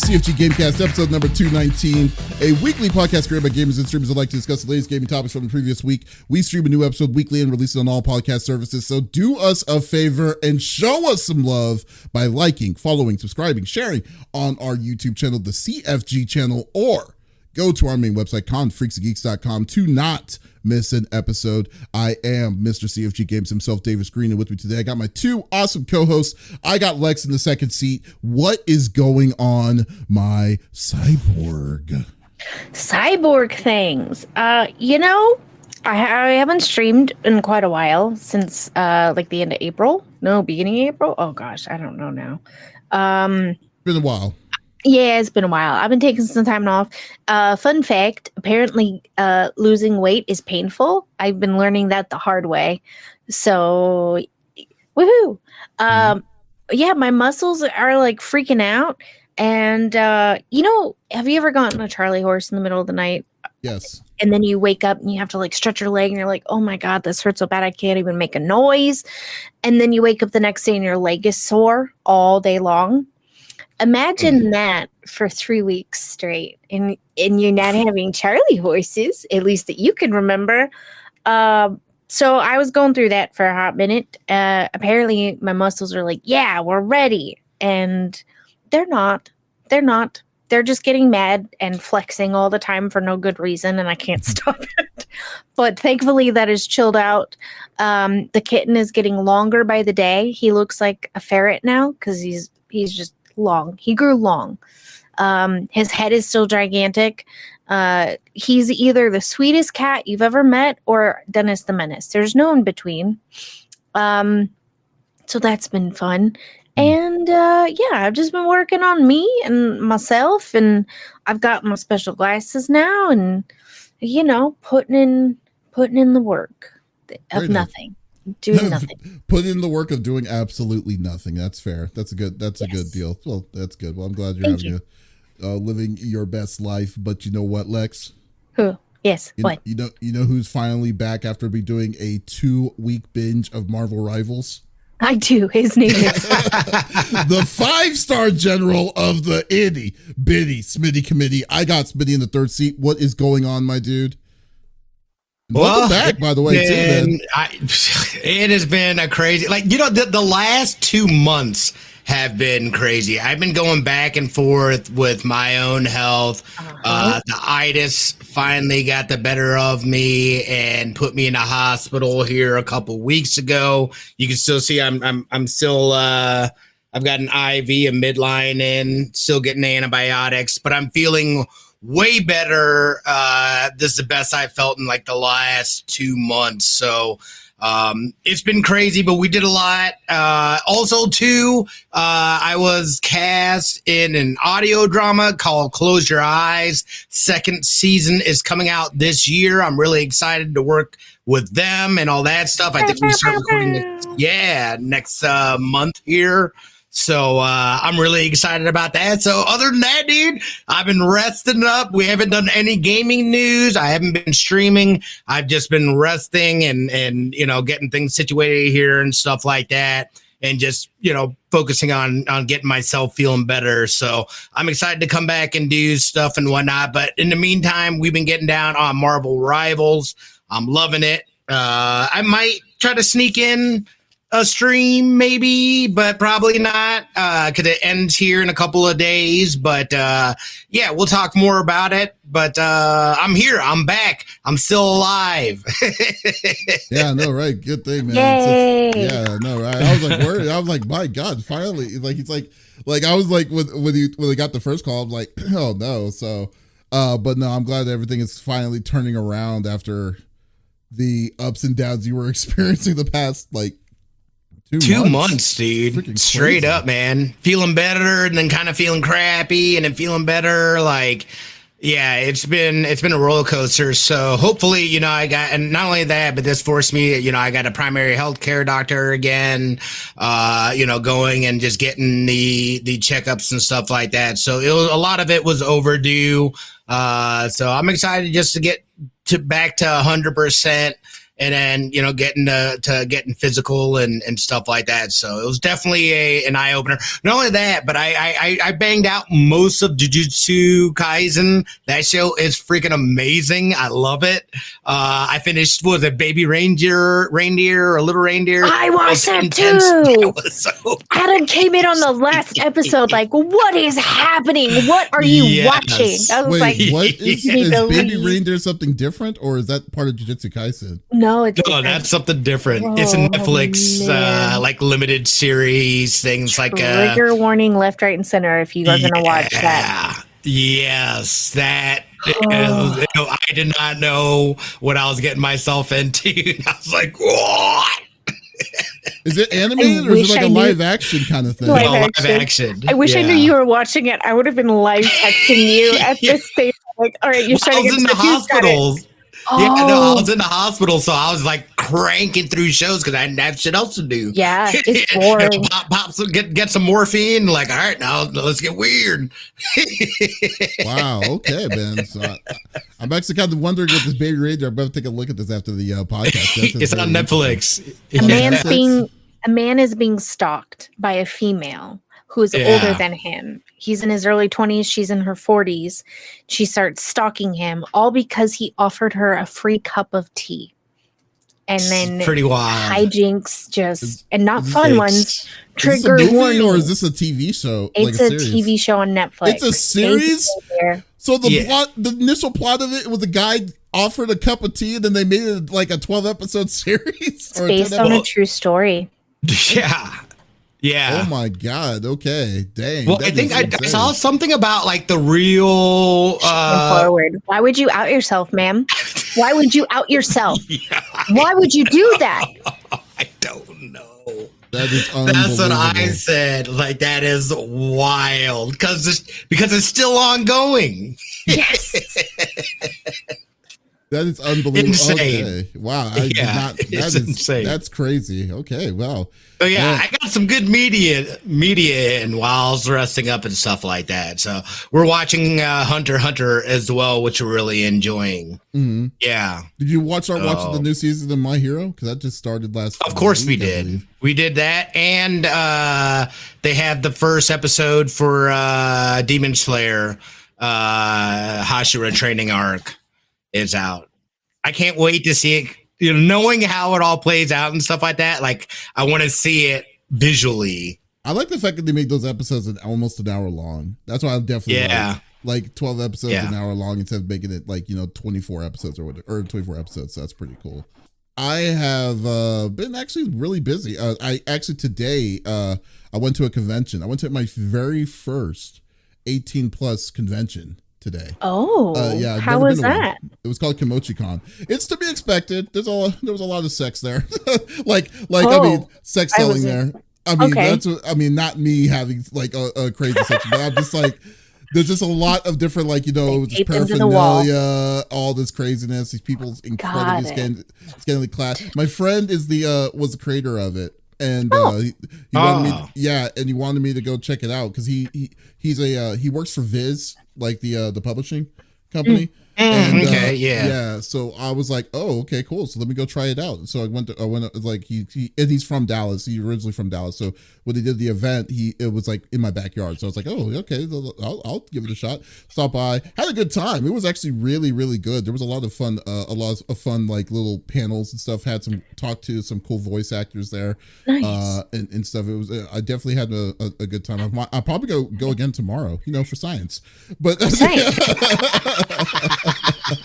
CFG Game Cast, episode number 219, a weekly podcast created by gamers and streamers who like to discuss the latest gaming topics from the previous week. We stream a new episode weekly and release it on all podcast services, so do us a favor and show us some love by liking, following, subscribing, sharing on our YouTube channel, the CFG channel, or go to our main website, confreaksandgeeks.com, to not miss an episode. I am Mr. CFG Games himself, Davis Green, and with me today, I got my two awesome co-hosts. I got Lex in the second seat. What is going on, my cyborg? Cyborg things. I haven't streamed in quite a while, since like the end of April. No, beginning of April? Oh gosh, I don't know now. Been a while. Yeah, it's been a while. I've been taking some time off. Fun fact, apparently losing weight is painful. I've been learning that the hard way. So, woohoo. Yeah, my muscles are like freaking out. And, have you ever gotten a Charlie horse in the middle of the night? Yes. And then you wake up and you have to like stretch your leg and you're like, oh my God, this hurts so bad I can't even make a noise. And then you wake up the next day and your leg is sore all day long. Imagine that for 3 weeks straight, and you're not having Charlie horses, at least that you can remember. So I was going through that for a hot minute. Apparently my muscles are like, yeah, we're ready. And they're not. They're just getting mad and flexing all the time for no good reason, and I can't stop it. But thankfully that is chilled out. The kitten is getting longer by the day. He looks like a ferret now because he's just long. He grew long. His head is still gigantic. He's either the sweetest cat you've ever met or Dennis the Menace. There's no in between. So that's been fun. And I've just been working on me and myself, and I've got my special glasses now, and putting in the work of nothing. Doing nothing. Put in the work of doing absolutely nothing. That's fair. That's a good deal. Well, that's good. Well, I'm glad you're living your best life. But you know what, Lex? Who? Yes. You what? know who's finally back after be doing a 2-week binge of Marvel Rivals? I do. His name is the 5-star general of the itty bitty Smitty committee. I got Smitty in the third seat. What is going on, my dude? Welcome back, by the way, too, man. It has been a crazy, the last 2 months have been crazy. I've been going back and forth with my own health. The itis finally got the better of me and put me in a hospital here a couple weeks ago. You can still see I'm still I've got an IV, a midline in, still getting antibiotics, but I'm feeling way better. This is the best I've felt in like the last 2 months. So it's been crazy, but we did a lot. Also, too, I was cast in an audio drama called Close Your Eyes. Second season is coming out this year. I'm really excited to work with them and all that stuff. I think we start recording next month here. So I'm really excited about that. So other than that, dude, I've been resting up. We haven't done any gaming news. I haven't been streaming. I've just been resting and getting things situated here and stuff like that, and just focusing on getting myself feeling better. So I'm excited to come back and do stuff and whatnot. But in the meantime, we've been getting down on Marvel Rivals. I'm loving it. I might try to sneak in a stream maybe, but probably not, because it ends here in a couple of days. But we'll talk more about it. But I'm here. I'm back. I'm still alive. Yeah, no, right. Good thing, man. Yay. Yeah, no, right. I was like worried. I was like, my God, finally. Like, it's like I was like when they got the first call, I'm like, oh no. So, but no, I'm glad that everything is finally turning around after the ups and downs you were experiencing the past 2 months, dude. Straight up, man. Feeling better and then kind of feeling crappy and then feeling better. It's been a roller coaster. So hopefully, I got, and not only that, but this forced me, I got a primary health care doctor again, going and just getting the checkups and stuff like that. So a lot of it was overdue. So I'm excited just to get back to 100%. and then getting to getting physical and stuff like that. So it was definitely an eye opener. Not only that, but I banged out most of Jujutsu Kaisen. That show is freaking amazing. I love it. I finished, what was it, Baby Reindeer or Little Reindeer? I watched that too. That was so Adam came in on the last episode like, what is happening? What are you watching? I was like, what is Baby Reindeer something different, or is that part of Jujutsu Kaisen? No, it's different. That's something different. It's a Netflix like limited series, things like trigger warning left, right, and center if you are going to watch that. Yes, that. I did not know what I was getting myself into. I was like, what? Is it animated or is it like a live action kind of thing? Live action. I wish I knew you were watching it. I would have been live texting you at this stage. Like, all right, you're starting to get in the hospital. Yeah, no, I was in the hospital, so I was like cranking through shows because I didn't have shit else to do. Yeah, it's boring. Pop, get some morphine. Like, all right, now let's get weird. Wow. Okay, man. So I'm actually kind of wondering if this Baby Reindeer. I'm about to take a look at this after the podcast. It's on Netflix. A man is being stalked by a female who is older than him. He's in his early 20s. She's in her 40s. She starts stalking him, all because he offered her a free cup of tea. And then pretty wild hijinks, and not fun ones. Trigger warning. Or is this a TV show? It's like a TV show on Netflix. It's a series. So the initial plot of it was the guy offered a cup of tea, and then they made it like a 12-episode series. It's based on a true story. Yeah. Yeah. Oh my God. Okay. Dang. Well, I think I saw something about like the real forward. Why would you out yourself, ma'am? Why would you out yourself? Why would you do that? I don't know. That is That's what I said. Like, that is wild because it's still ongoing. Yes. That is unbelievable. Insane. Okay. Wow. It's insane. That's crazy. Okay. Wow. So I got some good media in while I was resting up and stuff like that. So we're watching Hunter x Hunter as well, which we're really enjoying. Mm-hmm. Yeah. Did you watching the new season of My Hero? Because that just started last. Of course we did. We did that, and they had the first episode for Demon Slayer, Hashira training arc is out. I can't wait to see it. Knowing how it all plays out and stuff like that, like I want to see it visually. I like the fact that they make those episodes almost an hour long. That's why I definitely like 12 episodes an hour long instead of making it like 24 episodes or 24 episodes. So that's pretty cool. I have been actually really busy. Today I went to a convention. I went to my very first 18 plus convention today. Yeah. How was that? It was called KimochiCon. It's to be expected. There was a lot of sex there. I mean, sex selling there. I mean, that's what, I mean, not me having like a crazy sex, but I'm just like, there's just a lot of different, this paraphernalia, all this craziness. These people's incredibly scantily clad. My friend was the creator of it. And he wanted me to go check it out because he works for Viz, like the publishing company. So I was like, oh, okay, cool. So let me go try it out. So I went like he's from Dallas. He's originally from Dallas. So when they did the event, it was like in my backyard. So I was like, oh, okay, I'll give it a shot. Stop by, had a good time. It was actually really, really good. There was a lot of fun, like little panels and stuff. Had talked to some cool voice actors there, nice. And stuff. It was I definitely had a good time. I'll probably go again tomorrow, for science. But science.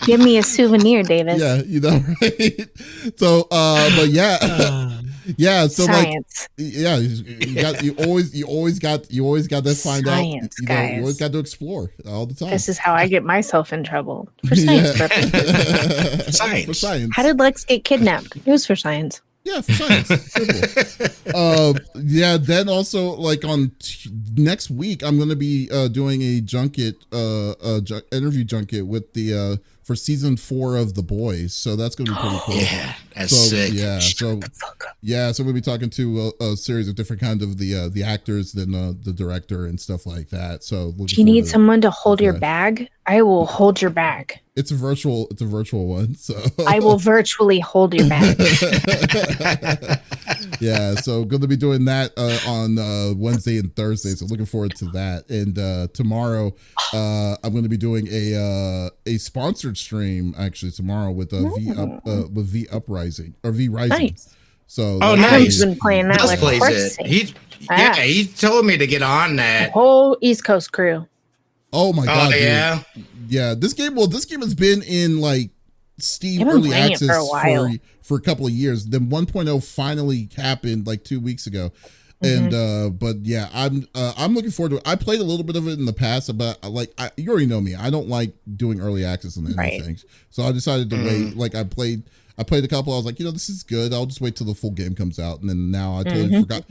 Give me a souvenir, Davis. Yeah, right? So, but yeah. So science. You always got to find science, out. Guys. You always got to explore all the time. This is how I get myself in trouble for science purposes. Science. For science. How did Lex get kidnapped? It was for science. Yeah, for science. Simple. Then also like on next week, I'm going to be doing a junket, interview junket with the for season 4 of The Boys. So that's going to be pretty cool. Yeah, that's sick. So we'll be talking to a series of different kinds of the actors, then the director and stuff like that. So do you need someone to hold your bag? I will hold your bag. It's a virtual one. So I will virtually hold your back. Yeah, so going to be doing that on Wednesday and Thursday. So looking forward to that. And tomorrow, I'm going to be doing a sponsored stream actually tomorrow with V Uprising or V Rising. Nice. So nice. He's been playing that like plays it. He told me to get on that. The whole East Coast crew. Oh my god! Yeah, yeah. This game has been in like Steam early access for a couple of years. Then 1.0 finally happened like 2 weeks ago, and but yeah, I'm looking forward to it. I played a little bit of it in the past, but you already know me. I don't like doing early access on anything, so I decided to wait. Like I played a couple. I was like, this is good. I'll just wait till the full game comes out, and then now I totally forgot.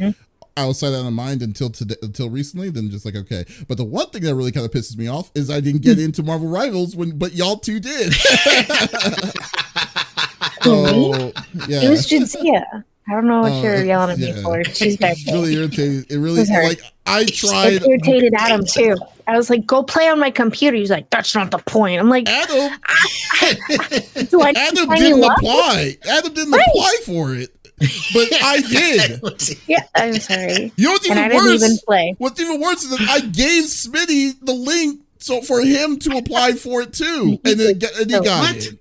I was set out of mind until recently. Then just like okay, but the one thing that really kind of pisses me off is I didn't get into Marvel Rivals but y'all two did. So yeah, it was Jadzia. I don't know what you're yelling at me for. She's bad. Really irritated. It really like I tried. It irritated Adam too. I was like, "Go play on my computer." He's like, "That's not the point." I'm like, Adam. Adam didn't apply. Adam didn't apply for it. But I did. Yeah, I'm sorry. You know what's even I worse? didn't even play. What's even worse is that I gave Smitty the link so for him to apply for it too, and he got it.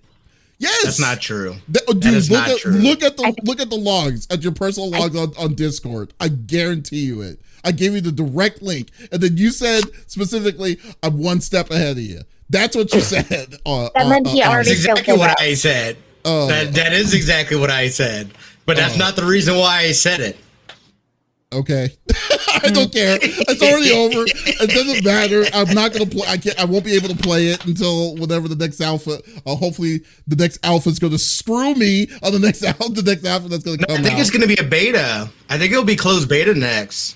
Yes, that's not true. Dude, that is not true. Look at the logs, at your personal logs on Discord. I guarantee you it. I gave you the direct link, and then you said specifically, "I'm one step ahead of you." That's what you said. That meant he already that's exactly what I said. That is exactly what I said. But that's not the reason why I said it. Okay. I don't care. It's already over. It doesn't matter. I'm not going to play. I won't be able to play it until whenever the next alpha, hopefully the next alpha is going to screw me on the next alpha that's going to come out. I think it's going to be a beta. I think it'll be closed beta next.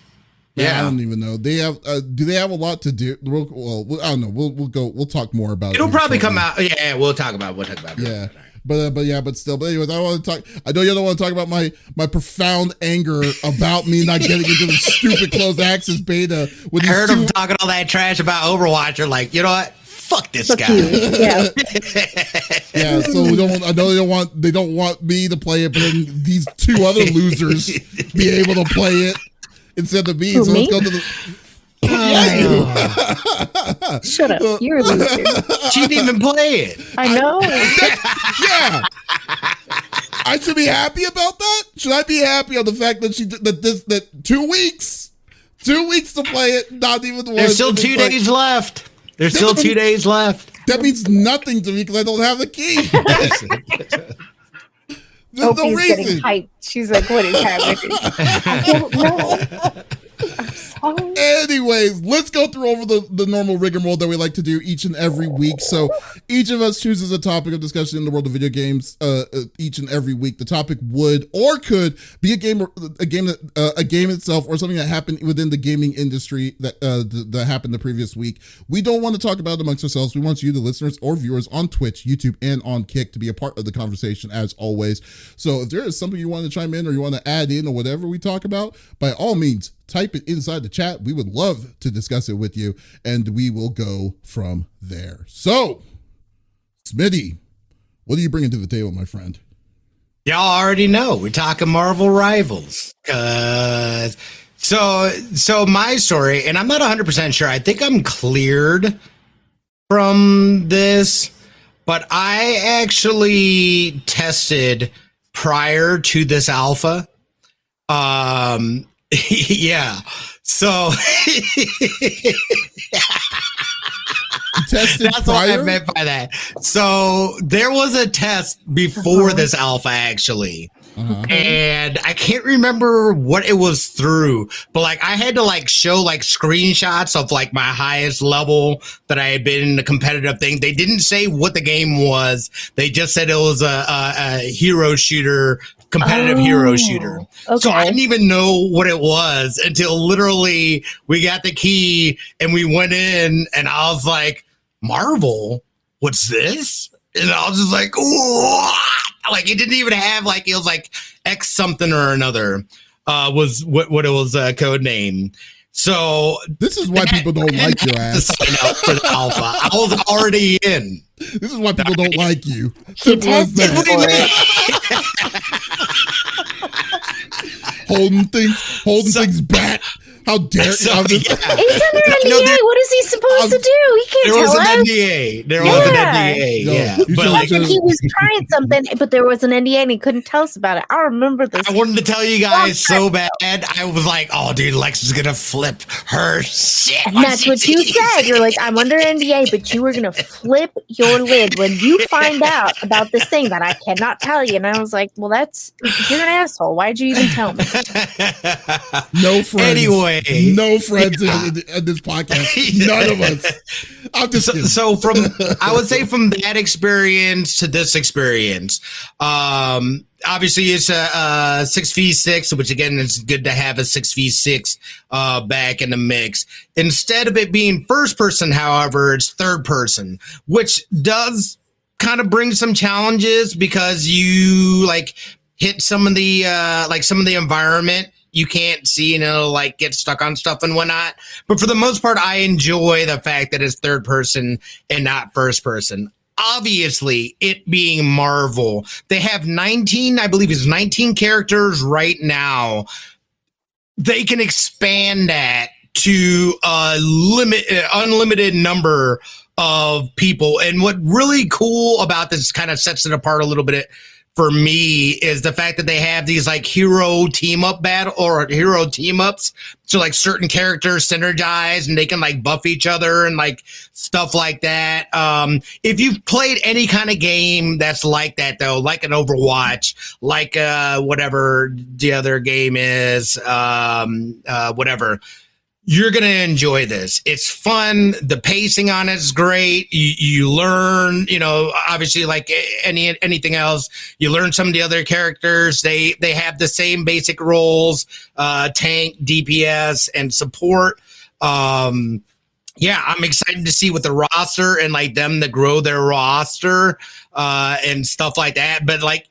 Yeah. I don't even know. They have, do they have a lot to do? Well, I don't know. We'll talk more about it. It'll probably come out. Yeah, we'll talk about it. Yeah. But anyways, I want to talk. I know you don't want to talk about my profound anger about me not getting into the stupid closed access beta. I heard him talking all that trash about Overwatch. You're like, you know what? Fuck this guy. Yeah. Yeah. So I know they don't want me to play it, but then these two other losers be able to play it instead of me. So let's go to the. Shut up. You're a loser. She didn't even play it. I know. Yeah. I should be happy about that. Should I be happy on the fact that that 2 weeks to play it? Not even one. There's still 2 days left. There's still 2 days left. That means nothing to me because I don't have the key. There's no reason. Getting hyped. She's like, "What is happening?" I don't know. Anyways, let's go through over the normal rigmarole that we like to do each and every week. So each of us chooses a topic of discussion in the world of video games each and every week. The topic would or could be a game itself or something that happened within the gaming industry that happened the previous week. We don't want to talk about it amongst ourselves. We want you, the listeners or viewers on Twitch, YouTube, and on Kick to be a part of the conversation as always. So if there is something you want to chime in or you want to add in or whatever we talk about, by all means, type it inside the chat. We would love to discuss it with you, and we will go from there. So, Smitty, what are you bringing to the table, my friend? Y'all already know. We're talking Marvel Rivals. So my story, and I'm not 100% sure. I think I'm cleared from this, but I actually tested prior to this alpha. Yeah. So that's what I meant by that. So there was a test before this alpha actually. And I can't remember what it was through, but like I had to like show like screenshots of like my highest level that I had been in the competitive thing. They didn't say what the game was. They just said it was a hero shooter, competitive hero shooter. Okay. So I didn't even know what it was until literally we got the key and we went in and I was like, Marvel, what's this? And I was just like, what? Like it didn't even have like, it was like X something or another was what it was code name. So this is why people don't like your ass. To sign up for the alpha. I was already in. This is why people don't like you. He tested for it. Holding things back. How dare you? So, He's under NDA. What is he supposed to do? He can't tell us. There was an NDA. No, Yeah. you But should- like, He was trying something, but there was an NDA and he couldn't tell us about it. I remember this. I wanted to tell you guys so bad. I was like, oh, dude, Lex is going to flip her shit. And that's what you said. You're like, I'm under NDA, but you were going to flip your lid when you find out about this thing that I cannot tell you. And I was like, well, you're an asshole. Why'd you even tell me? No friends. Anyway. No friends in this podcast. None of us. I'm just kidding. So I would say from that experience to this experience, obviously it's a 6v6, which again, it's good to have a 6v6 back in the mix. Instead of it being first person, however, it's third person, which does kind of bring some challenges because you like hit some of the environment. You can't see, like get stuck on stuff and whatnot. But for the most part, I enjoy the fact that it's third person and not first person. Obviously, it being Marvel, they have 19 characters right now. They can expand that to a unlimited number of people. And what really cool about this kind of sets it apart a little bit for me is the fact that they have these like hero team up battle or hero team ups. So like certain characters synergize and they can like buff each other and like stuff like that. If you've played any kind of game that's like that though, like an Overwatch, like whatever the other game is, whatever, you're going to enjoy this. It's fun. The pacing on it is great. You learn, obviously like anything else, you learn some of the other characters. They have the same basic roles, tank, DPS, and support. I'm excited to see with the roster and like them to grow their roster and stuff like that. But like,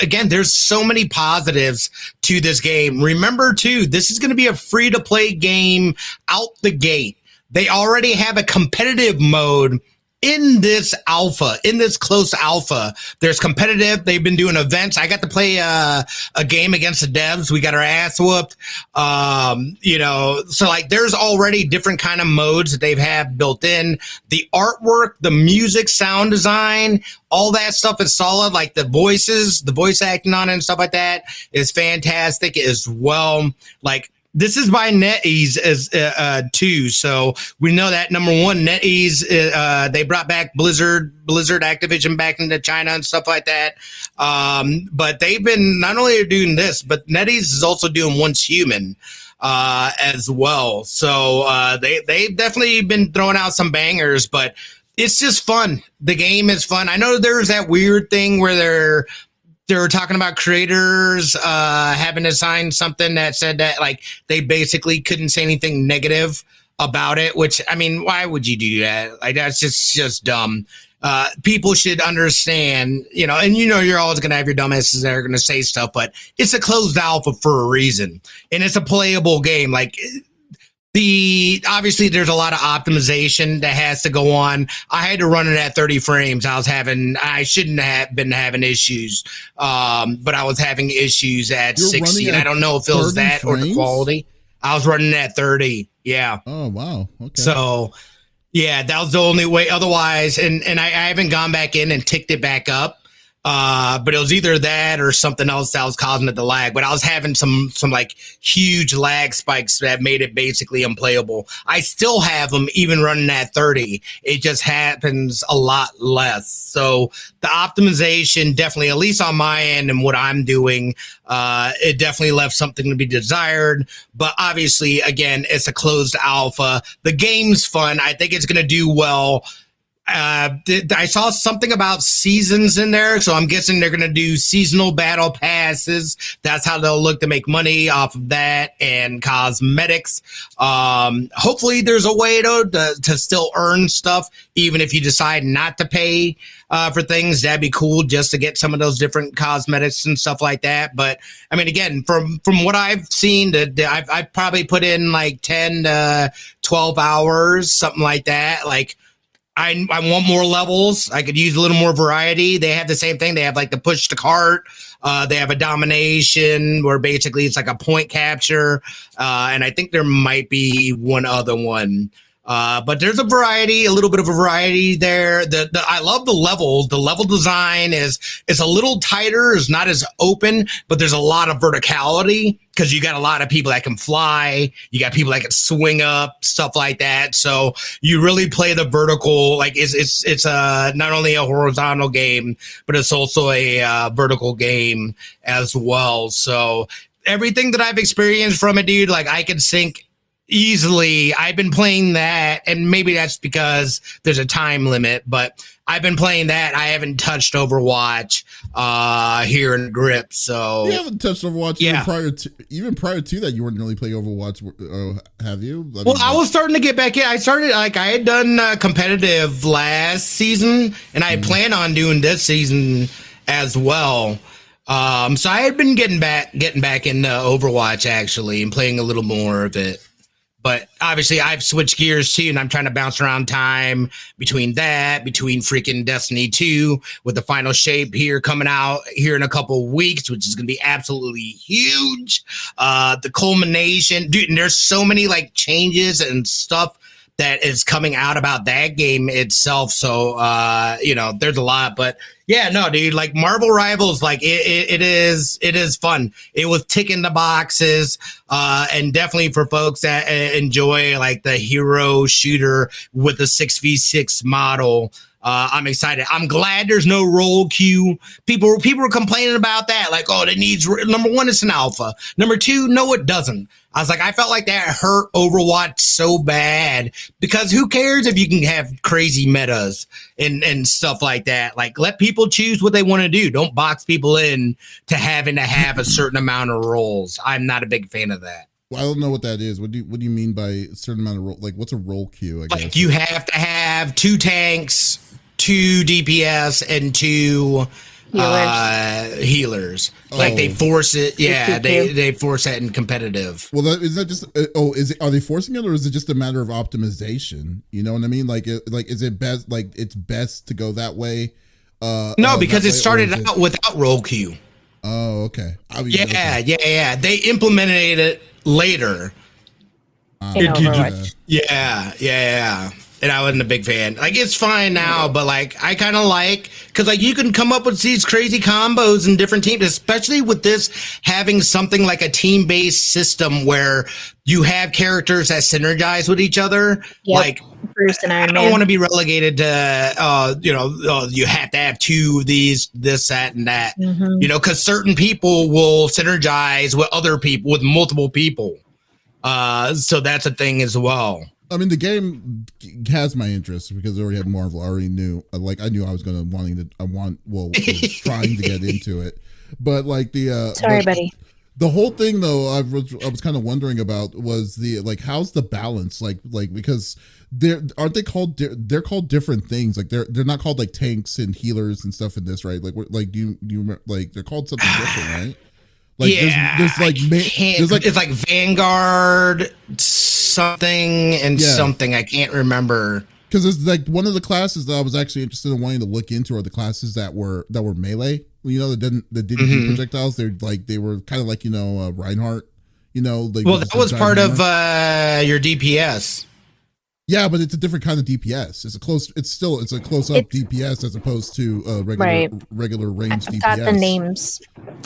again, there's so many positives to this game. Remember, too, this is going to be a free-to-play game out the gate. They already have a competitive mode in this alpha, in this close alpha. There's competitive. They've been doing events. I got to play a game against the devs. We got our ass whooped. So like there's already different kind of modes that they've have built in. The artwork, the music, sound design, all that stuff is solid. Like the voices, the voice acting on it and stuff like that is fantastic as well. Like, this is by NetEase as too, so we know that number one, NetEase they brought back Blizzard Activision back into China and stuff like that. But they've been not only doing this, but NetEase is also doing Once Human as well. So they've definitely been throwing out some bangers, but it's just fun. The game is fun. I know there's that weird thing where they were talking about creators having to sign something that said that like they basically couldn't say anything negative about it, which I mean, why would you do that? Like that's just dumb. People should understand, and you're always going to have your dumbasses that are going to say stuff, but it's a closed alpha for a reason and it's a playable game. Like obviously there's a lot of optimization that has to go on. I had to run it at 30 frames. I shouldn't have been having issues. But I was having issues at 60. And I don't know if it was that frames? Or the quality. I was running at 30. Yeah. Oh, wow. Okay. So yeah, that was the only way. Otherwise, and I haven't gone back in and ticked it back up. But it was either that or something else that was causing it to lag. But I was having some like huge lag spikes that made it basically unplayable. I still have them even running at 30. It just happens a lot less. So the optimization definitely, at least on my end and what I'm doing, it definitely left something to be desired. But obviously, again, it's a closed alpha. The game's fun. I think it's going to do well. I saw something about seasons in there, so I'm guessing they're going to do seasonal battle passes. That's how they'll look to make money off of that, and cosmetics. Hopefully there's a way to still earn stuff, even if you decide not to pay for things. That'd be cool just to get some of those different cosmetics and stuff like that. But I mean, again, from what I've seen, I've probably put in like 10 to 12 hours, something like that. Like, I want more levels. I could use a little more variety. They have the same thing. They have like the push to cart. They have a domination where basically it's like a point capture. And I think there might be one other one. But there's a little bit of a variety there. I love the levels. The level design is a little tighter. It's not as open, but there's a lot of verticality because you got a lot of people that can fly. You got people that can swing up, stuff like that. So you really play the vertical. Like it's not only a horizontal game, but it's also a vertical game as well. So everything that I've experienced from it, dude, like I can sync easily. I've been playing that, and maybe that's because there's a time limit, but I've been playing that. I haven't touched Overwatch here in grip. So you haven't touched Overwatch. Yeah. Even prior to that, you weren't really playing Overwatch, have you? I was starting to get back in. I had done competitive last season, and I plan on doing this season as well. So I had been getting back into Overwatch actually, and playing a little more of it. But obviously I've switched gears too, and I'm trying to bounce around time between freaking Destiny 2 with the final shape here coming out here in a couple of weeks, which is going to be absolutely huge. The culmination, dude, and there's so many like changes and stuff that is coming out about that game itself. So, there's a lot, but yeah, no, dude, like Marvel Rivals, like it is fun. It was ticking the boxes, and definitely for folks that enjoy like the hero shooter with the 6v6 model. I'm excited. I'm glad there's no roll queue. People were complaining about that. Like, oh, it needs, number one, it's an alpha. Number two, no, it doesn't. I was like, I felt like that hurt Overwatch so bad, because who cares if you can have crazy metas and stuff like that? Like, let people choose what they want to do. Don't box people in to having to have a certain amount of roles. I'm not a big fan of that. Well, I don't know what that is. What do you mean by a certain amount of role? Like, what's a role queue? I guess. Like, you have to have 2 tanks, 2 DPS, and 2 healers. Like, they force it. Yeah, they force that in competitive. Well, is that just? Are they forcing it, or is it just a matter of optimization? You know what I mean? Like, is it best? Like, it's best to go that way. No, because it started out without roll queue. Oh, okay. Yeah. They implemented it later. Yeah. And I wasn't a big fan. Like, it's fine now, but like, I kind of because like you can come up with these crazy combos in different teams, especially with this having something like a team-based system where you have characters that synergize with each other. Yep. Like, Bruce and Iron Man. I don't want to be relegated to, you have to have 2 of these, this, that, and that, because certain people will synergize with other people, with multiple people. So that's a thing as well. I mean, the game has my interest because I already had Marvel. I already knew, I knew I was going to trying to get into it. But like buddy. The whole thing though, I was kind of wondering about was how's the balance? Like because they're called different things. Like they're not called like tanks and healers and stuff in this, right? Like do you remember, like they're called something different, right? Like it's like Vanguard something and something. I can't remember. Because it's like one of the classes that I was actually interested in wanting to look into are the classes that were melee. That didn't do projectiles. They were kind of like Reinhardt. That was part of your DPS. Yeah, but it's a different kind of DPS. It's a close up DPS as opposed to regular ranged DPS. I've got the names: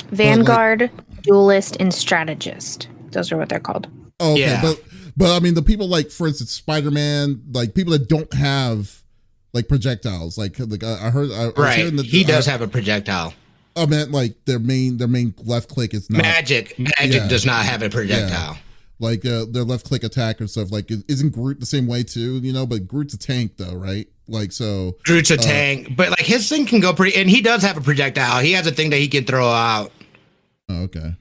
Vanguard, Duelist, and Strategist. Those are what they're called. Oh, okay, yeah. But I mean, the people like, for instance, Spider-Man, like people that don't have like projectiles. Like I heard, he does have a projectile. I meant like their main left click is not Magic does not have a projectile. Yeah. Like their left click attack or stuff. Like, isn't Groot the same way too? But Groot's a tank though, right? Like, so Groot's a tank, but like his thing can go pretty, and he does have a projectile. He has a thing that he can throw out. Oh, okay.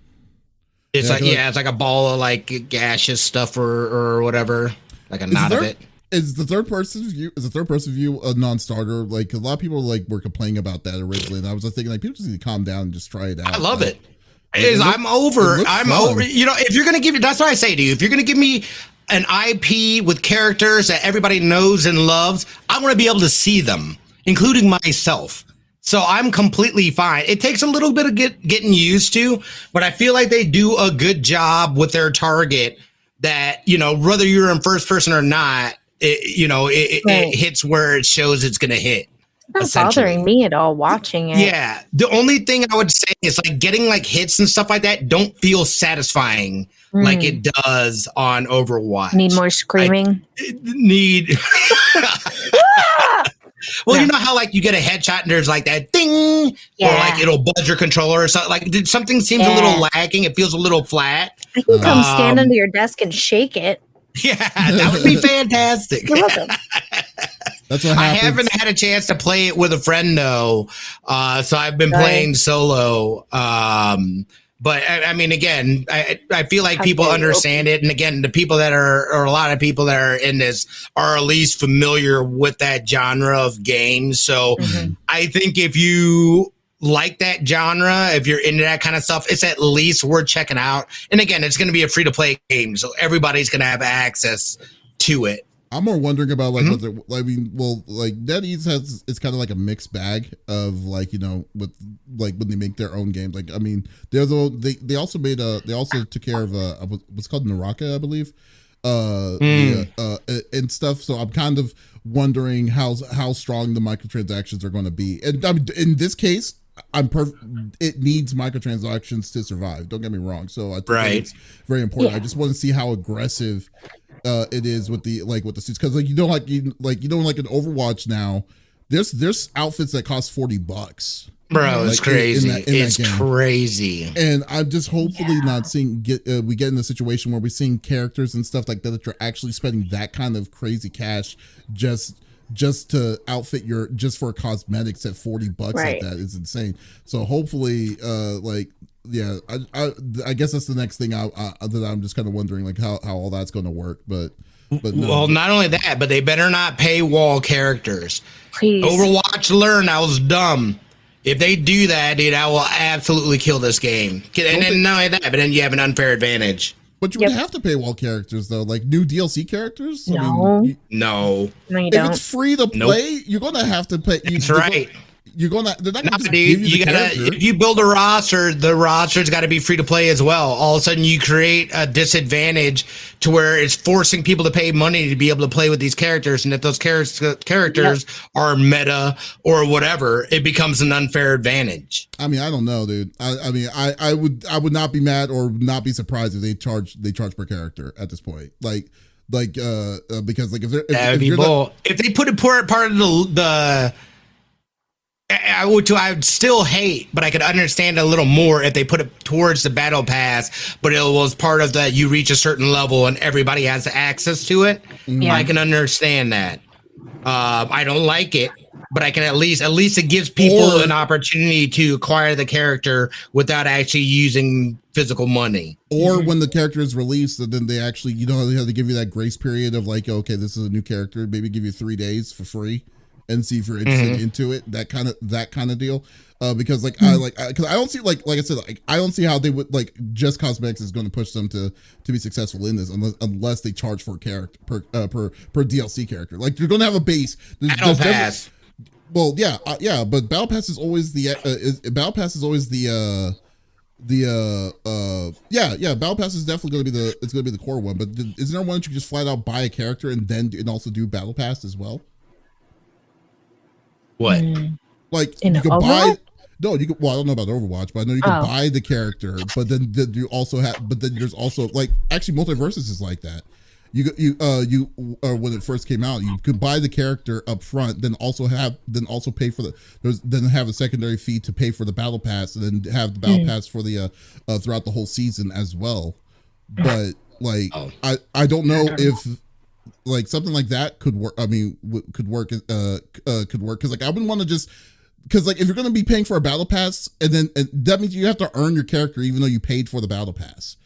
It's it's like a ball of like gaseous stuff or whatever, like a knot of it. Is the third person view a non-starter? Like a lot of people like were complaining about that originally, and I was thinking like people just need to calm down and just try it out. I love it. I'm over. You know, if you're gonna give me, that's what I say to you. If you're gonna give me an IP with characters that everybody knows and loves, I want to be able to see them, including myself. So I'm completely fine. It takes a little bit of getting used to, but I feel like they do a good job with their target that, you know, whether you're in first person or not, it hits where it shows it's going to hit. It's not bothering me at all watching it. Yeah. The only thing I would say is like getting like hits and stuff like that don't feel satisfying like it does on Overwatch. Need more screaming? Well, you know how like you get a headshot and there's like that ding, or like it'll buzz your controller or something. Like something seems a little lagging. It feels a little flat. I can come stand under your desk and shake it. Yeah, that would be fantastic. You're welcome. That's what happens. I haven't had a chance to play it with a friend though, so I've been playing solo. But I mean, again, I feel like people understand it. And again, the people that are, or a lot of people that are in this are at least familiar with that genre of games. So I think if you like that genre, if you're into that kind of stuff, it's at least worth checking out. And again, it's going to be a free to play game. So everybody's going to have access to it. I'm more wondering about like NetEase it's kind of like a mixed bag of like, you know, with like when they make their own games. Like, I mean, they also took care of what's called Naraka, I believe, and stuff. So I'm kind of wondering how strong the microtransactions are going to be. And in this case, it needs microtransactions to survive. Don't get me wrong. So I think it's very important. I just want to see how aggressive it is with the suits, because like an Overwatch now, there's outfits that cost $40, bro. It's crazy. It's crazy. And I'm just hopefully not seeing we get in a situation where we're seeing characters and stuff like that you're actually spending that kind of crazy cash just to outfit just for cosmetics at $40 like that is insane. So hopefully I guess that's the next thing that I'm just kind of wondering, like how all that's going to work. But no. Well, not only that, but they better not paywall characters. Please. Overwatch learned I was dumb. If they do that, dude, I will absolutely kill this game. And then not only that, but then you have an unfair advantage. But you would have to paywall characters though, like new DLC characters. No, I mean, no, you if don't. it's free to play, you're gonna have to pay. That's right. They're not gonna just dude, give you the character. If you build a roster, the roster's got to be free to play as well. All of a sudden, you create a disadvantage to where it's forcing people to pay money to be able to play with these characters, and if those characters are meta or whatever, it becomes an unfair advantage. I mean, I don't know, dude. I would not be mad or not be surprised if they charge per character at this point. Because like if they put it part of the I would still hate, but I could understand a little more if they put it towards the battle pass, but it was part of that you reach a certain level and everybody has access to it. I can understand that. I don't like it, but I can at least it gives people an opportunity to acquire the character without actually using physical money. Or when the character is released, and then they actually, you know, they have to give you that grace period of like, okay, this is a new character, maybe give you 3 days for free and see if you're interested into it. That kind of deal. Because like because I don't see like I said, like I don't see how they would like just cosmetics is going to push them to be successful in this unless they charge for a character per DLC character. Like you're going to have a base. Battle Pass. Well, yeah, but Battle Pass is always Battle Pass is definitely going to be the core one. But isn't there one that you can just flat out buy a character and then also do Battle Pass as well? What? Like you could buy. No, you could. Well, I don't know about Overwatch, but I know you can buy the character. But then you also have. But then there's also like actually Multiverses is like that. You when it first came out, you could buy the character up front, then also pay for then have a secondary fee to pay for the battle pass, and then have the battle pass for the throughout the whole season as well. But like I don't know if like something like that could work. I mean, could work. Could work because like I wouldn't want to just because like if you're going to be paying for a battle pass and then that means you have to earn your character even though you paid for the battle pass.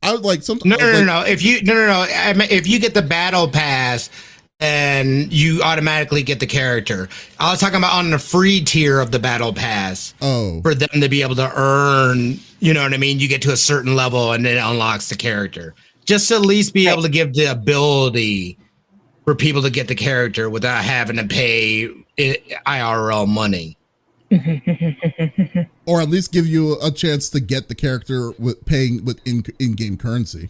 I would like something. No. If you get the battle pass, and you automatically get the character. I was talking about on the free tier of the battle pass. Oh, for them to be able to earn, you know what I mean? You get to a certain level and then it unlocks the character. Just to at least be able to give the ability for people to get the character without having to pay IRL money. Or at least give you a chance to get the character with paying with in-game currency.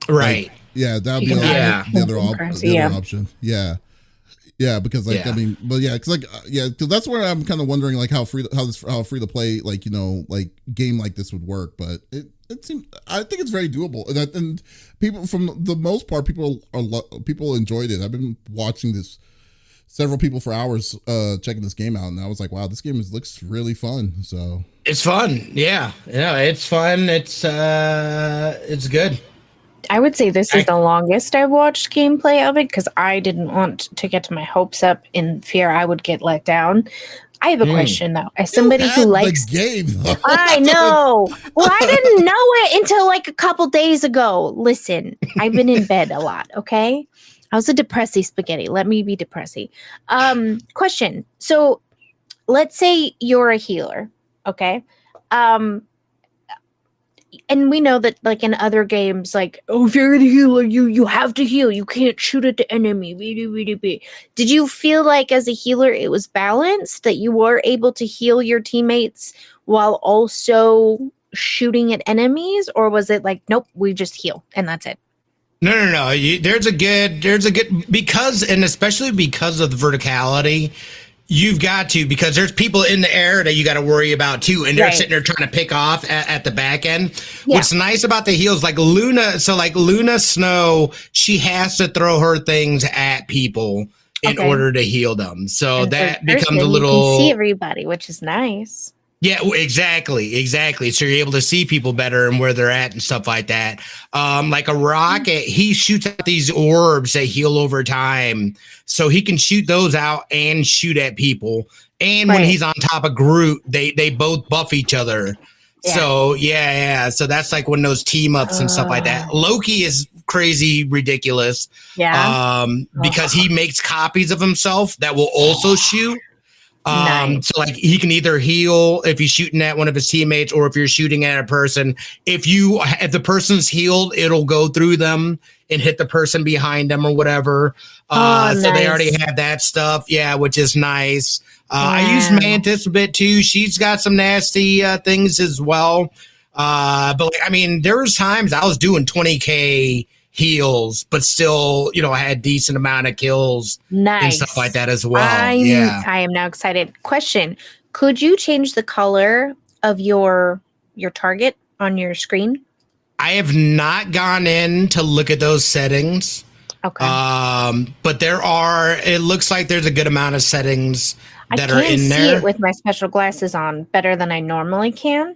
Right. Like, yeah, that would be the other option. Yeah, because like I mean, but yeah, because because that's where I'm kind of wondering like how free to play like like game like this would work. But it seems I think it's very doable, and people from the most part people enjoyed it. I've been watching several people for hours checking this game out, and I was like, wow, this game looks really fun. So it's fun. Yeah, it's fun. It's good. I would say this is the longest I've watched gameplay of it because I didn't want to get my hopes up in fear I would get let down. I have a question though. As somebody who likes the game, though. I know. Well, I didn't know it until like a couple days ago. Listen, I've been in bed a lot. Okay, I was a depressy spaghetti. Let me be depressy. Question. So, let's say you're a healer. Okay. And we know that, like in other games, like, oh, if you're the healer, you have to heal. You can't shoot at the enemy. Did you feel like as a healer it was balanced, that you were able to heal your teammates while also shooting at enemies? Or was it like, nope, we just heal and that's it? No. There's a good, and especially because of the verticality, you've got to, because there's people in the air that you got to worry about too, and they're sitting there trying to pick off at the back end. Yeah. What's nice about the heals, like Luna, Luna Snow, she has to throw her things at people in order to heal them. So and that becomes a little. You can see everybody, which is nice. Yeah, exactly. So you're able to see people better and where they're at and stuff like that. Like a rocket, he shoots out these orbs that heal over time. So he can shoot those out and shoot at people. And when he's on top of Groot, they both buff each other. Yeah. So yeah. So that's like one of those team ups and stuff like that. Loki is crazy ridiculous. Yeah. Because he makes copies of himself that will also shoot. Nice. So like he can either heal if he's shooting at one of his teammates, or if you're shooting at a person. If the person's healed, it'll go through them and hit the person behind them or whatever. So they already have that stuff. Yeah, which is nice. I use Mantis a bit too. She's got some nasty things as well. But like, I mean, there was times I was doing 20K heals, but still, I had decent amount of kills and stuff like that as well. I am now excited. Question: could you change the color of your target on your screen? I have not gone in to look at those settings. Okay. But it looks like there's a good amount of settings that are in there. I can see it with my special glasses on better than I normally can.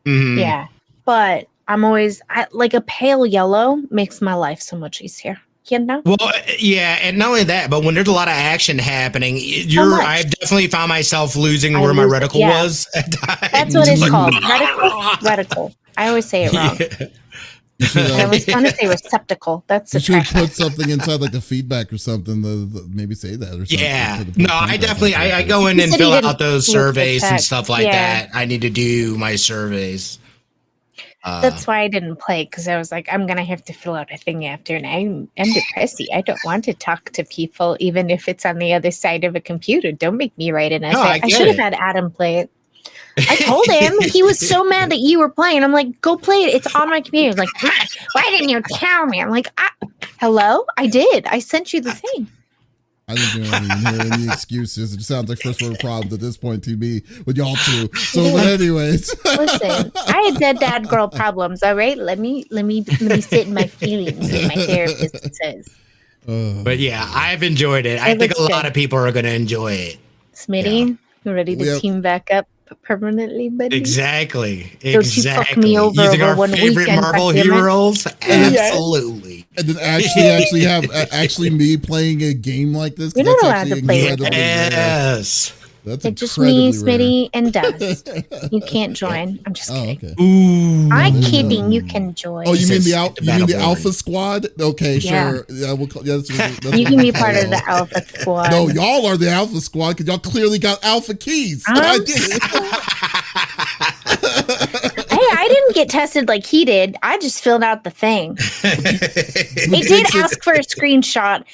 Mm-hmm. Yeah, but I'm always like a pale yellow makes my life so much easier. Well, yeah, and not only that, but when there's a lot of action happening, I've definitely found myself losing where my reticle was at times. That's what it's called, reticle. I always say it wrong. I was going to say receptacle. That's the you should put something inside like a feedback or something. Maybe say that or something. Yeah. No, I definitely I go in and fill out those surveys and stuff like that. I need to do my surveys. That's why I didn't play, because I was like, I'm gonna have to fill out a thing after, and I'm depressy. I don't want to talk to people, even if it's on the other side of a computer. Don't make me write an essay. I should have had Adam play it. I told him. He was so mad that you were playing. I'm like, go play it. It's on my computer. He's like, why didn't you tell me? I'm like, hello? I did. I sent you the thing. I didn't even hear any excuses. It sounds like first world problems at this point to me with y'all two. So, but anyways, listen, I had dad girl problems. All right, let me sit in my feelings, as my therapist says. But yeah, I've enjoyed it. I think a lot of people are going to enjoy it. Smitty, you ready to team back up permanently, buddy? Exactly. Don't you fuck me over using our one favorite weekend, Marvel heroes. Absolutely. And then actually me playing a game like this. You're not allowed to play it. Yes. That's it's just me, rare. Smitty, and Dust. You can't join. I'm just kidding. Okay. Ooh. I'm kidding. You can join. Oh, you mean the Alpha Squad? Okay, Yeah. sure. Yeah, that's you can be part of the Alpha Squad. No, y'all are the Alpha Squad because y'all clearly got Alpha keys. I did. Hey, I didn't get tested like he did. I just filled out the thing. It did ask for a screenshot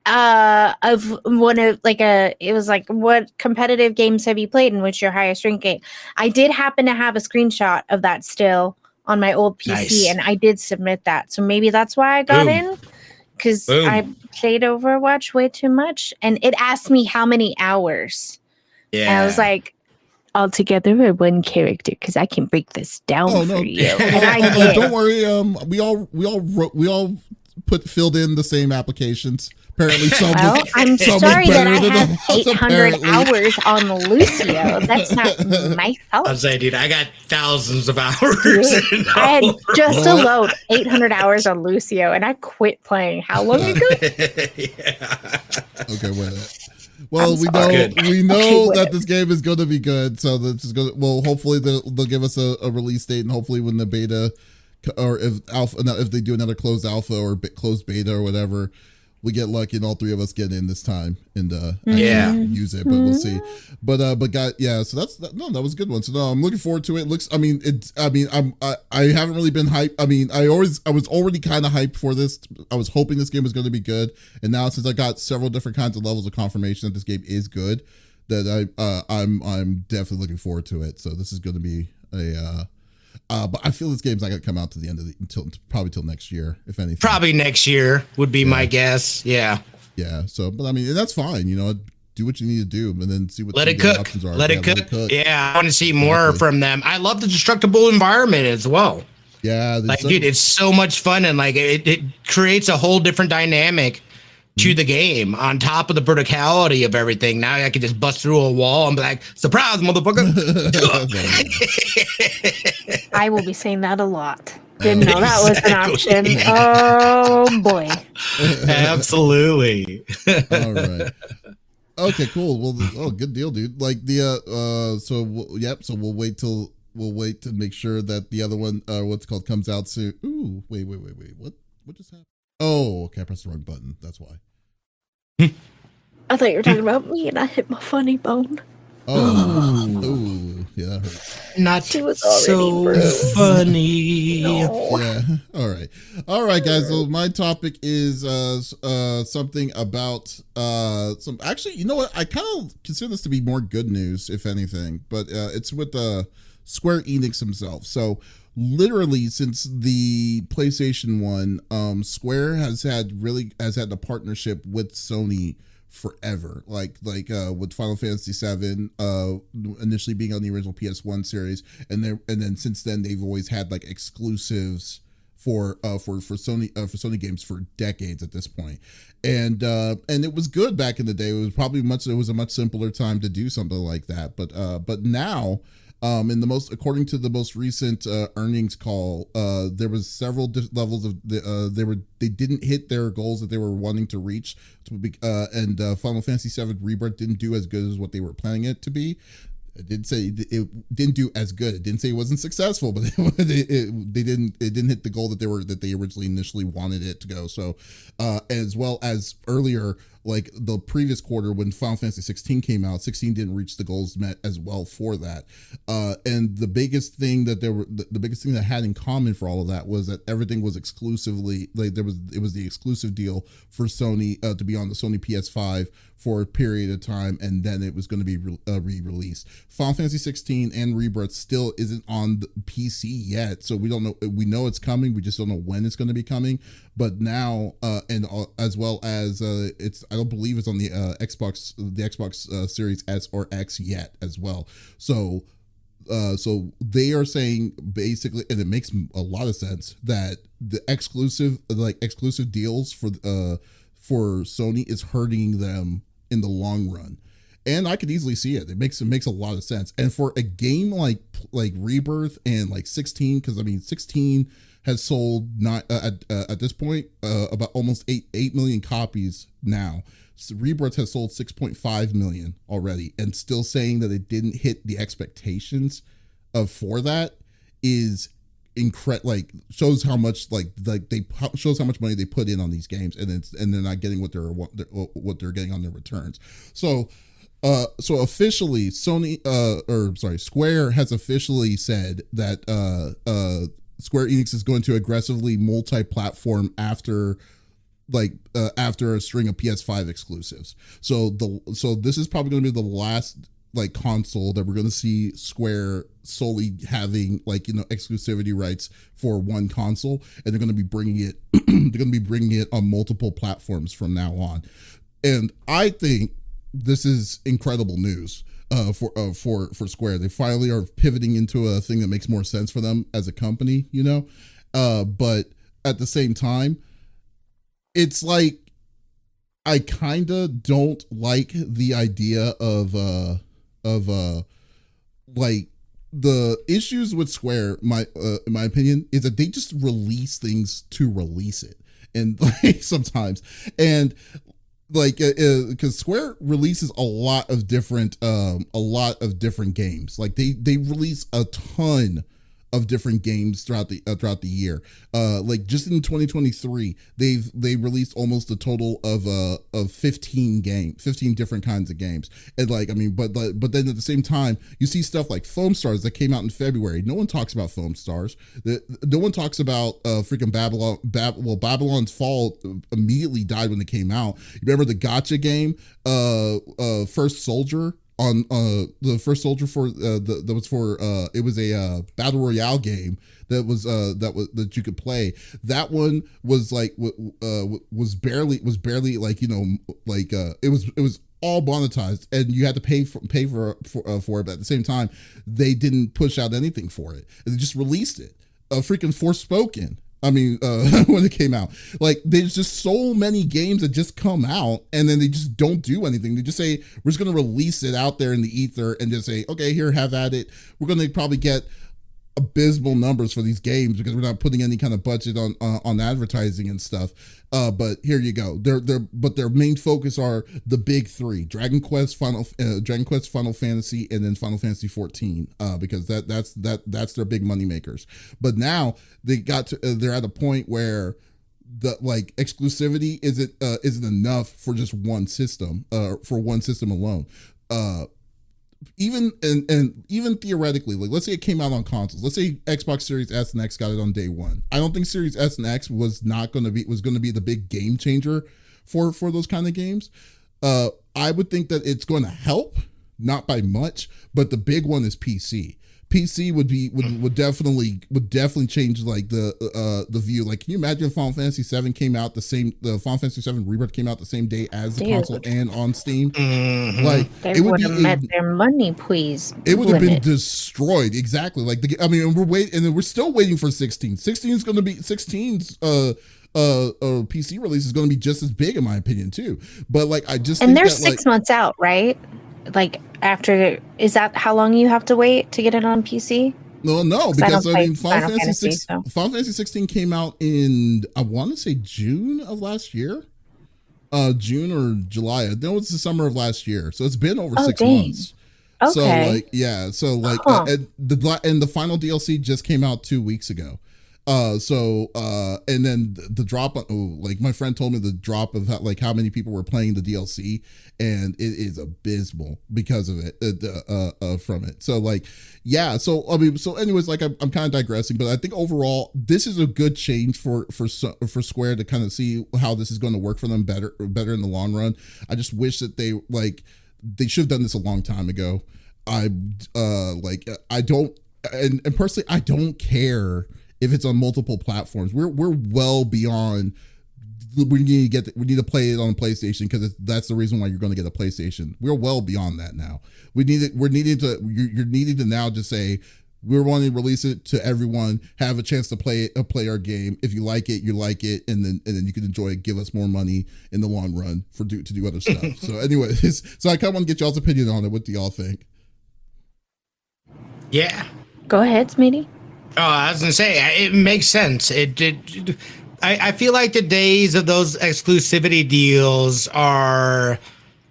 of one of it was like, what competitive games have you played and what's your highest ranking? I did happen to have a screenshot of that still on my old PC. Nice. And I did submit that. So maybe that's why I got in, because I played Overwatch way too much, and it asked me how many hours. Yeah. And I was like, all together or one character, because I can break this down for you. And I did. Don't worry. We all filled in the same applications. Apparently, I'm sorry that I have 800 hours on Lucio. That's not my fault. I'm saying, dude, I got thousands of hours. I had just alone 800 hours on Lucio, and I quit playing how long ago? Okay, well, we know that this game is going to be good. So this is going. Well, hopefully they'll give us a release date, and hopefully when the beta, or if they do another closed alpha or closed beta or whatever, we get lucky and all three of us get in this time and use it, but we'll see. But so that was a good one. So no, I'm looking forward to it. I haven't really been hyped. I mean, I was already kind of hyped for this. I was hoping this game was going to be good, and now since I got several different kinds of levels of confirmation that this game is good, that I'm definitely looking forward to it. So this is going to be but I feel this game's not going to come out to the end of probably till next year, if anything. Probably next year would be my guess. Yeah. Yeah. So, but I mean, that's fine. Do what you need to do, and then see what let it cook. Options are. Let it cook. Yeah, I want to see more from them. I love the destructible environment as well. Yeah, dude, it's so much fun, and it creates a whole different dynamic to the game on top of the verticality of everything. Now I can just bust through a wall and be like, surprise, motherfucker. I will be saying that a lot. Didn't know that was an option. Oh boy. Absolutely. All right. Okay, cool. Well, good deal, dude. So we'll wait to make sure that the other one, comes out soon. Ooh, wait. What just happened? Oh, okay, I pressed the wrong button. That's why. I thought you were talking about me and I hit my funny bone. Oh, yeah, that hurts. Not so funny. No. Yeah. All right, guys. So my topic is something about some. Actually, you know what? I kind of consider this to be more good news, if anything. But it's with Square Enix himself. So literally, since the PlayStation 1, Square has had a partnership with Sony forever, like with Final Fantasy VII, initially being on the original PS1 series, and then since then they've always had like exclusives for Sony games for decades at this point, and it was good back in the day. It was a much simpler time to do something like that, but now. According to the most recent earnings call, there was several levels of they didn't hit their goals that they were wanting to reach, and Final Fantasy VII Rebirth didn't do as good as what they were planning it to be. It did say it didn't do as good. It didn't say it wasn't successful, but it didn't hit the goal that they originally initially wanted it to go. So, as well as earlier, like the previous quarter when Final Fantasy 16 came out, 16 didn't reach the goals met as well for that. And the biggest thing that the biggest thing that had in common for all of that was that everything was exclusively it was the exclusive deal for Sony to be on the Sony PS5 for a period of time, and then it was going to be re-released. Final Fantasy 16 and Rebirth still isn't on the PC yet, so we don't know. We know it's coming, we just don't know when it's going to be coming. But now, as well as I don't believe it's on the Xbox Series S or X yet as well. So they are saying basically, and it makes a lot of sense, that the exclusive deals for Sony is hurting them in the long run, and I could easily see it. It makes a lot of sense. And for a game like Rebirth and like 16, because I mean 16 has sold not at this point about almost 8 million copies now. So Rebirth has sold 6.5 million already, and still saying that it didn't hit the expectations for that is incredible. Like, shows how much shows how much money they put in on these games, and they're not getting what they're getting on their returns. So officially Square has officially said that Square Enix is going to aggressively multi-platform after a string of PS5 exclusives. So this is probably going to be the last console that we're going to see Square solely having exclusivity rights for one console, and they're going to be bringing it on multiple platforms from now on. And I think this is incredible news for Square. They finally are pivoting into a thing that makes more sense for them as a company, but at the same time, it's like I kind of don't like the idea of the issues with Square, in my opinion, is that they just release things to release it, and sometimes, and because Square releases a lot of different games. Like they release a ton of different games throughout the year. Just in 2023, they released almost a total of 15 different kinds of games. And but then at the same time, you see stuff like Foam Stars that came out in February. No one talks about Foam Stars. No one talks about freaking Babylon. Babylon's Fall immediately died when it came out. You remember the gacha game, First Soldier? On the First Soldier it was a battle royale game that you could play. That one was barely it was all monetized, and you had to pay for it, but at the same time they didn't push out anything for it. They just released it. Freaking Forspoken, when it came out. There's just so many games that just come out and then they just don't do anything. They just say, we're just going to release it out there in the ether and just say, okay, here, have at it. We're going to probably get abysmal numbers for these games because we're not putting any kind of budget on advertising and stuff. But here you go. Their main focus are the big three: Dragon Quest, Final Fantasy, and then Final Fantasy 14. Because that's their big money makers. But now they're at a point where the exclusivity isn't enough for just one system, for one system alone. Even theoretically, let's say it came out on consoles. Let's say Xbox Series S and X got it on day one. I don't think Series S and X was going to be the big game changer for those kind of games. I would think that it's going to help, not by much, but the big one is PC. PC would definitely change the view. Can you imagine if Final Fantasy 7 came out the Final Fantasy 7 Rebirth came out the same day as the console and on Steam? They would have met their money, please. It would have been destroyed. Exactly. We're still waiting for 16. 16's going to be 16's PC release is going to be just as big in my opinion too. But I just think they're 6 months out, right? After, is that how long you have to wait to get it on PC? No, because Final Fantasy 16 came out in, I want to say June of last year, June or July. I know it's the summer of last year, so it's been over 6 months. Okay. And the final DLC just came out 2 weeks ago. And then the drop, my friend told me the drop of how many people were playing the DLC, and it is abysmal because of it, from it. So anyways, I'm kind of digressing, but I think overall this is a good change for Square to kind of see how this is going to work for them better in the long run. I just wish that they should have done this a long time ago. Personally, I don't care if it's on multiple platforms. We're well beyond. We need to play it on PlayStation because that's the reason why you're going to get a PlayStation. We're well beyond that now. You're needing to now just say we're wanting to release it to everyone, have a chance to play our game. If you like it, you like it, and then you can enjoy it. Give us more money in the long run to do other stuff. So anyways, so I kind of want to get y'all's opinion on it. What do y'all think? Yeah. Go ahead, Smitty. I was gonna say it makes sense. I feel like the days of those exclusivity deals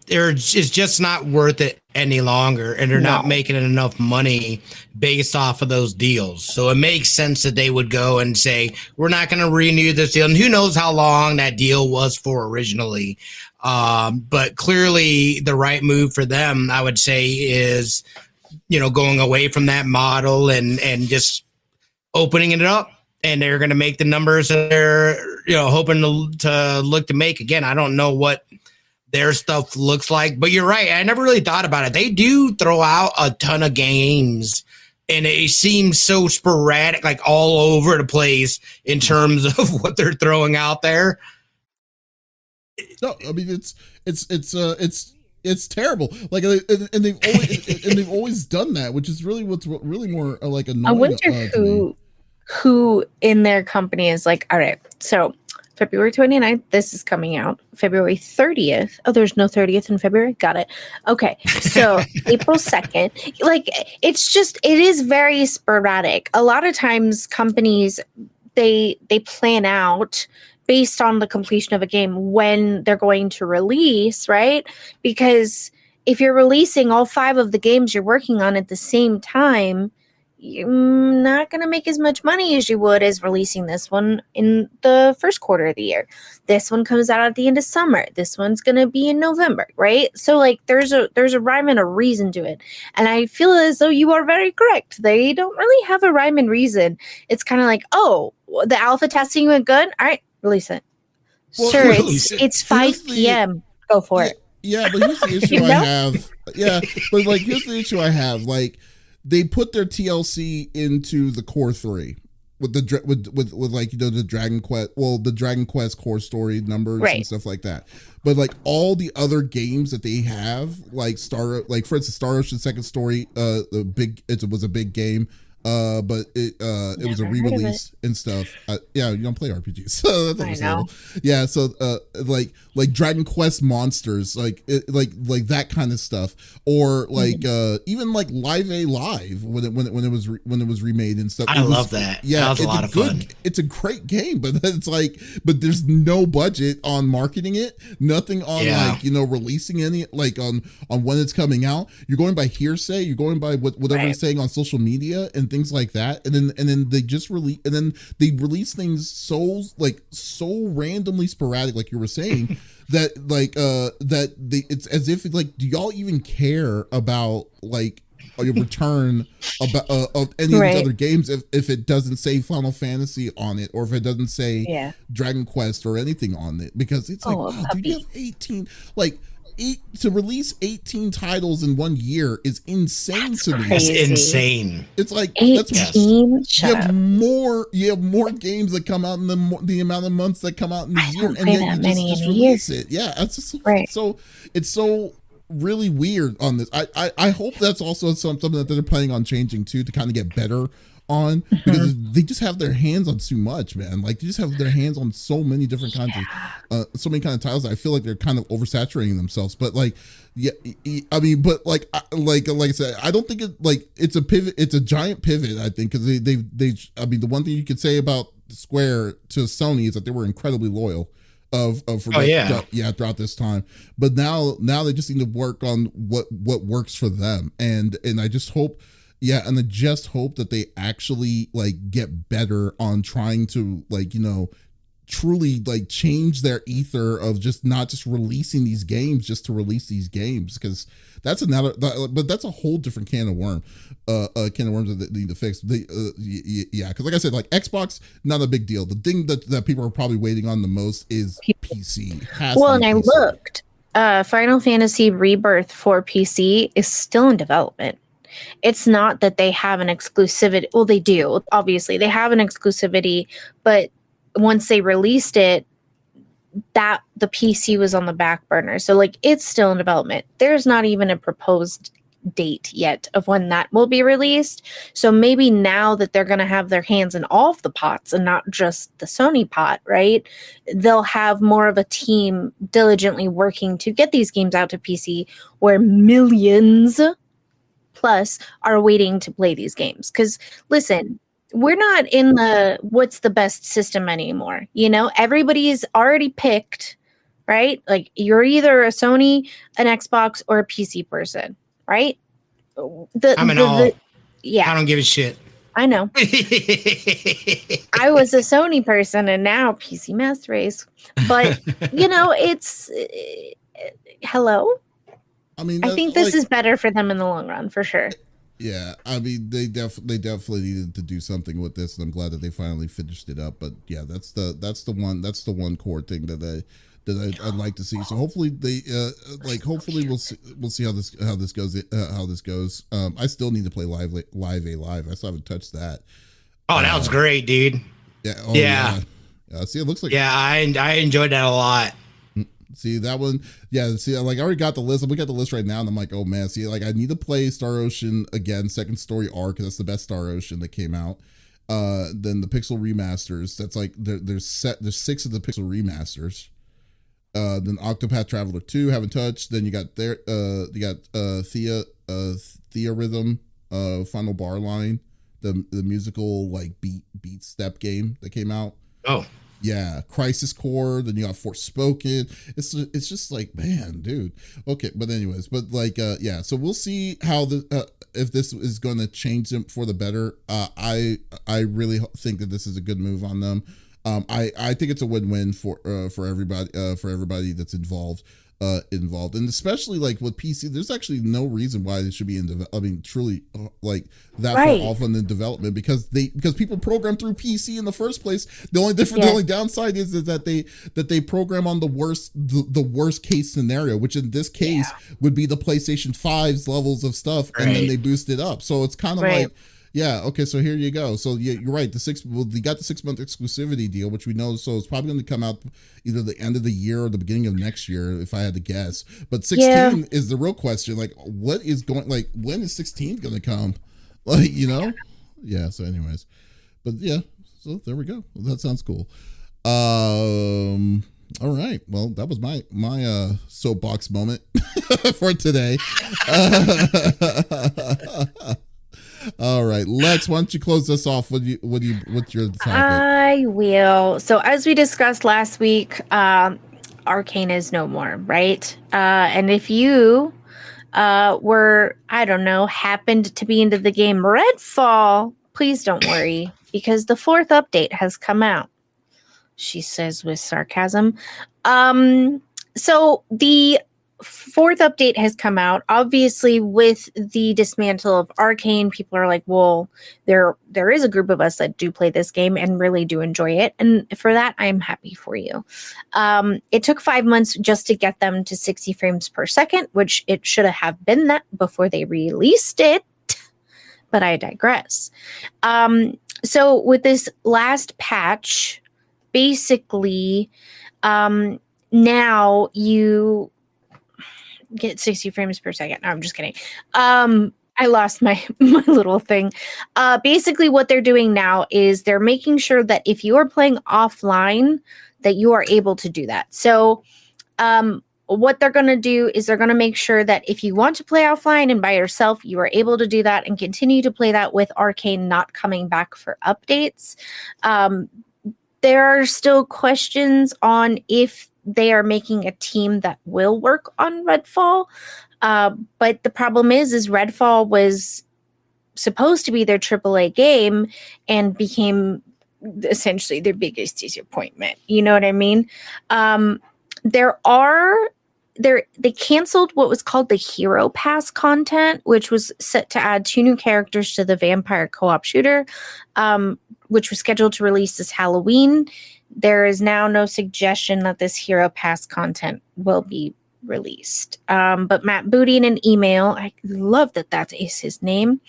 is just not worth it any longer, and they're not making enough money based off of those deals. So it makes sense that they would go and say, we're not going to renew this deal. And who knows how long that deal was for originally. But clearly the right move for them, I would say, is, going away from that model and just opening it up. And they're going to make the numbers that they're, hoping to look to make. Again, I don't know what their stuff looks like, but you're right. I never really thought about it. They do throw out a ton of games, and it seems so sporadic, like all over the place in terms of what they're throwing out there. No, I mean it's terrible. Like, and they've always done that, which is really what's really more like annoying. I wonder who in their company is like, all right, so February 29th, this is coming out. February 30th. Oh, there's no 30th in February? Got it. Okay. So April 2nd. Like, it is very sporadic. A lot of times companies, they plan out based on the completion of a game when they're going to release, right? Because if you're releasing all 5 of the games you're working on at the same time, you're not going to make as much money as you would as releasing this one in the first quarter of the year. This one comes out at the end of summer. This one's going to be in November, right? So like there's a rhyme and a reason to it. And I feel as though you are very correct. They don't really have a rhyme and reason. It's kind of like, oh, the alpha testing went good. All right, release it. Well, sure, it's 5 p.m. Go for it. Yeah, but here's the issue I have. Yeah, but like here's the issue I have. Like, they put their TLC into the core 3 with like, the Dragon Quest core story numbers and stuff like that. But like all the other games that they have, like for instance, Star Ocean Second Story, it was a big game. But it was a re-release and stuff. Yeah, you don't play RPGs, so that's understandable. Yeah, so like Dragon Quest Monsters, like that kind of stuff, or like even like Live A Live when it was remade and stuff. I love that. Yeah, that was a lot of fun. It's a great game, but it's like, but there's no budget on marketing it, nothing on releasing any, like on when it's coming out. You're going by hearsay. You're going by what everyone's saying on social media and things like that, and then they just release things so randomly sporadic, like you were saying, that it's as if like, do y'all even care about like your return of any of these other games if it doesn't say Final Fantasy on it, or if it doesn't say Dragon Quest or anything on it? Because it's like, wow, dude, you have 18 to release 18 titles in 1 year is insane to me. It's insane. It's like 18. You have more games that come out in the amount of months that come out in the year, and then you just release it. Yeah, it's just so it's so really weird on this. I hope that's also something that they're planning on changing too, to kind of get better on, because they just have their hands on too much, man. Like, they just have their hands on so many different kinds of so many kind of titles that I feel like they're kind of oversaturating themselves. But like, yeah, I mean, but like I said, I don't think it's a pivot. It's a giant pivot, I think, because they I mean, the one thing you could say about Square to Sony is that they were incredibly loyal throughout this time. But now they just need to work on what works for them, and I just hope. Yeah, and I just hope that they actually like get better on trying to truly like change their ether of just not just releasing these games just to release these games, because that's a whole different can of worms that they need to fix. Because like I said, like Xbox, not a big deal. The thing that people are probably waiting on the most is PC. And I looked, Final Fantasy Rebirth for PC is still in development. It's not that they have an exclusivity. Well, they do. Obviously, they have an exclusivity, but once they released it, that the PC was on the back burner. So like, it's still in development. There's not even a proposed date yet of when that will be released. So maybe now that they're going to have their hands in all of the pots and not just the Sony pot, right? They'll have more of a team diligently working to get these games out to PC, where millions plus are waiting to play these games. Because listen, we're not in the what's the best system anymore. You know, everybody's already picked, right? Like you're either a Sony, an Xbox, or a PC person, right? I'm in all. Yeah, I don't give a shit. I know. I was a Sony person and now PC Master Race. But, you know, it's hello. I mean, I think this is better for them in the long run, for sure. Yeah, I mean, they definitely needed to do something with this, and I'm glad that they finally finished it up. But yeah, that's the one core thing that I'd like to see. So hopefully hopefully we'll see how this goes. I still need to play live. I still haven't touched that. Oh, that was great, dude. Yeah. Oh, yeah. See, it looks like. Yeah, I enjoyed that a lot. See that one? Yeah. See, like I already got the list. I'm looking at the list right now, and I'm like, oh man. See, like I need to play Star Ocean again, Second Story Arc, because that's the best Star Ocean that came out. Then the Pixel remasters. That's like there's 6 of the Pixel remasters. Then Octopath Traveler 2, haven't touched. Then you got Thea Rhythm, Final Bar Line, the musical like beat step game that came out. Oh. Yeah, Crisis Core. Then you got Forspoken. It's just like, man, dude. Okay, but anyways, yeah. So we'll see how if this is going to change them for the better. I really think that this is a good move on them. I think it's a win-win for everybody that's involved, and especially like with PC. There's actually no reason why they should be truly like that far off in the development because people program through PC in the first place. The only downside is that they program on the worst case scenario, which in this case would be the PlayStation 5's levels of stuff, and then they boost it up. So it's kind of like. Yeah. Okay. So here you go. So yeah, you're right. They got the 6-month exclusivity deal, which we know. So it's probably going to come out either the end of the year or the beginning of next year, if I had to guess. But 16 is the real question. Like, when is 16 going to come? Like, you know? Yeah. So, anyways, but yeah. So there we go. Well, that sounds cool. All right. Well, that was my soapbox moment for today. All right, Lex, why don't you close us off with your topic? I will. So as we discussed last week, Arcane is no more, right? And if you were, I don't know, happened to be into the game Redfall, please don't worry, because the 4th update has come out, she says with sarcasm. So the 4th update has come out. Obviously, with the dismantle of Arcane, people are like, well, there is a group of us that do play this game and really do enjoy it. And for that, I'm happy for you. It took 5 months just to get them to 60 frames per second, which it should have been that before they released it. But I digress. So with this last patch, basically, now you get 60 frames per second. No, I'm just kidding. I lost my little thing. Basically, what they're doing now is they're making sure that if you are playing offline, that you are able to do that. So what they're going to do is they're going to make sure that if you want to play offline and by yourself, you are able to do that and continue to play that with Arcane not coming back for updates. There are still questions on if they are making a team that will work on Redfall. But the problem is Redfall was supposed to be their AAA game and became essentially their biggest disappointment. You know what I mean? They canceled what was called the Hero Pass content, which was set to add 2 new characters to the vampire co-op shooter, which was scheduled to release this Halloween. There is now no suggestion that this Hero Pass content will be released. But Matt Booty in an email, I love that is his name,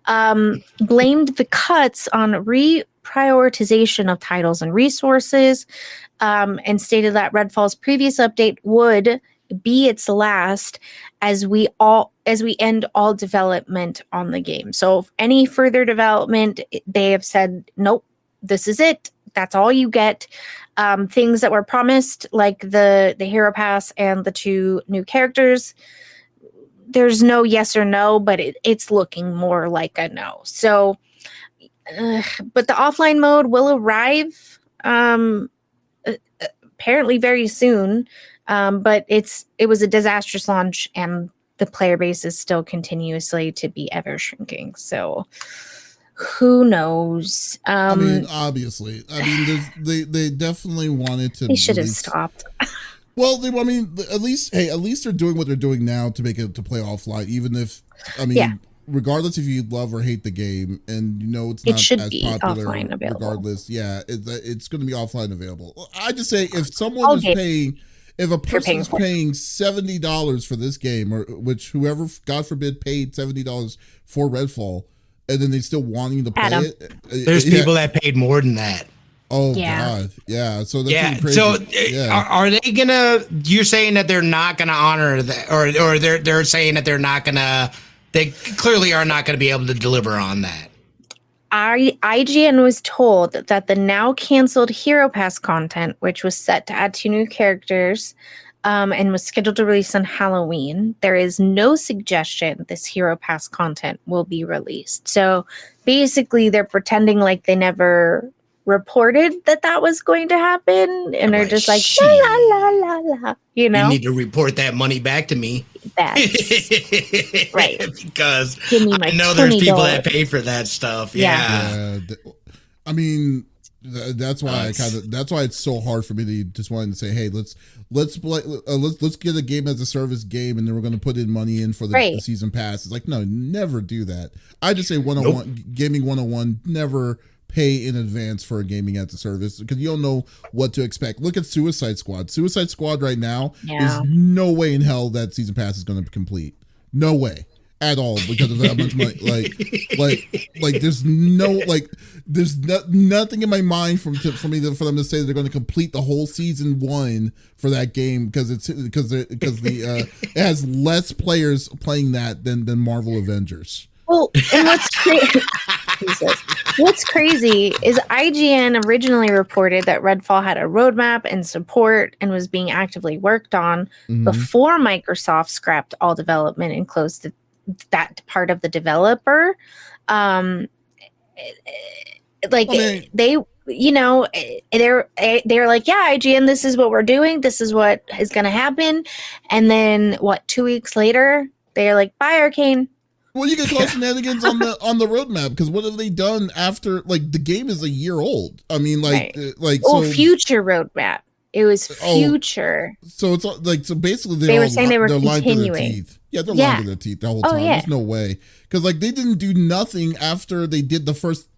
blamed the cuts on reprioritization of titles and resources, and stated that Redfall's previous update would be its last as we end all development on the game. So if any further development, they have said, nope, this is it. That's all you get. Things that were promised, like the Hero Pass and the 2 new characters, there's no yes or no, but it's looking more like a no. So but the offline mode will arrive apparently very soon. But it was a disastrous launch, and the player base is still continuously to be ever shrinking. So who knows? I mean, obviously, they definitely wanted to. They should have stopped. Well, at least they're doing what they're doing now to make it to play offline, even if, regardless if you love or hate the game, and it's not as popular, offline available. Regardless, it's going to be offline available. I just say if someone is paying, if a person is paying $70 for this game, or which whoever, God forbid, paid $70 for Redfall, and then they still wanting to play it, there's people that paid more than that. Oh God, yeah. So that's crazy. So are they gonna? You're saying that they're not gonna honor that, or they're saying that they're not gonna. They clearly are not gonna be able to deliver on that. IGN was told that the now canceled Hero Pass content, which was set to add 2 new characters, and was scheduled to release on Halloween, there is no suggestion this Hero Pass content will be released. So basically, they're pretending like they never reported that was going to happen, and they're just like la la la la. You need to report that money back to me. That's right, because I know there's people that pay for that stuff. Yeah. I mean, that's why that's why it's so hard for me to just wanting to say, hey, let's get a game as a service game, and then we're going to put in money in for the season pass. It's like, no, never do that. I just say 101 gaming 101, never pay in advance for a gaming as a service, because you don't know what to expect. Look at Suicide Squad. Suicide Squad right now is no way in hell that season pass is going to complete. No way at all, because of that much money. There's nothing in my mind for them to say that they're going to complete the whole season 1 for that game, because it has less players playing that than Marvel Avengers. Well, and what's crazy is IGN originally reported that Redfall had a roadmap and support and was being actively worked on before Microsoft scrapped all development and closed that part of the developer. They're like, yeah, IGN, this is what we're doing. This is what is going to happen. And then 2 weeks later, they're like, bye, Arcane. Well, you can call shenanigans on the roadmap, because what have they done after? Like, the game is a year old. I mean, future roadmap. It was future. So it's like, so basically they were saying they were continuing. Yeah, they're lying to their teeth the whole time. There's no way, because they didn't do nothing after they did the first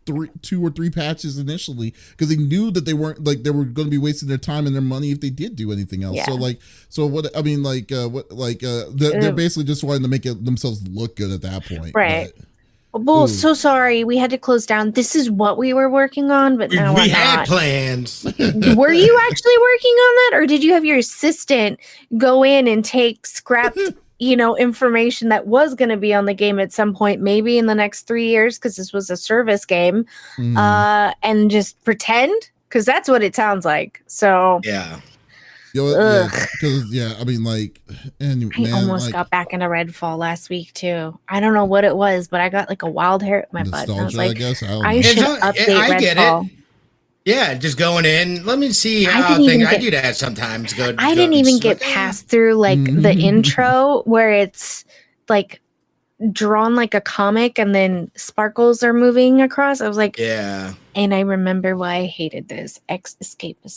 2 or 3 patches initially, because they knew that they were going to be wasting their time and their money if they did do anything else. They're basically just wanting to make themselves look good at that point, right? Well, so sorry, we had to close down. This is what we were working on, but now we had plans. Were you actually working on that, or did you have your assistant go in and take scrapped information that was going to be on the game at some point, maybe in the next 3 years, because this was a service game, and just pretend? Because that's what it sounds like. So anyway, I almost got back into Redfall last week too. I don't know what it was, but I got like a wild hair at my butt. And I was like, I should update Redfall. Get it. Yeah, just going in. Let me see how I do that sometimes. I didn't even get past through the intro, where it's like drawn like a comic and then sparkles are moving across. I was like, yeah. And I remember why I hated this. Escape. I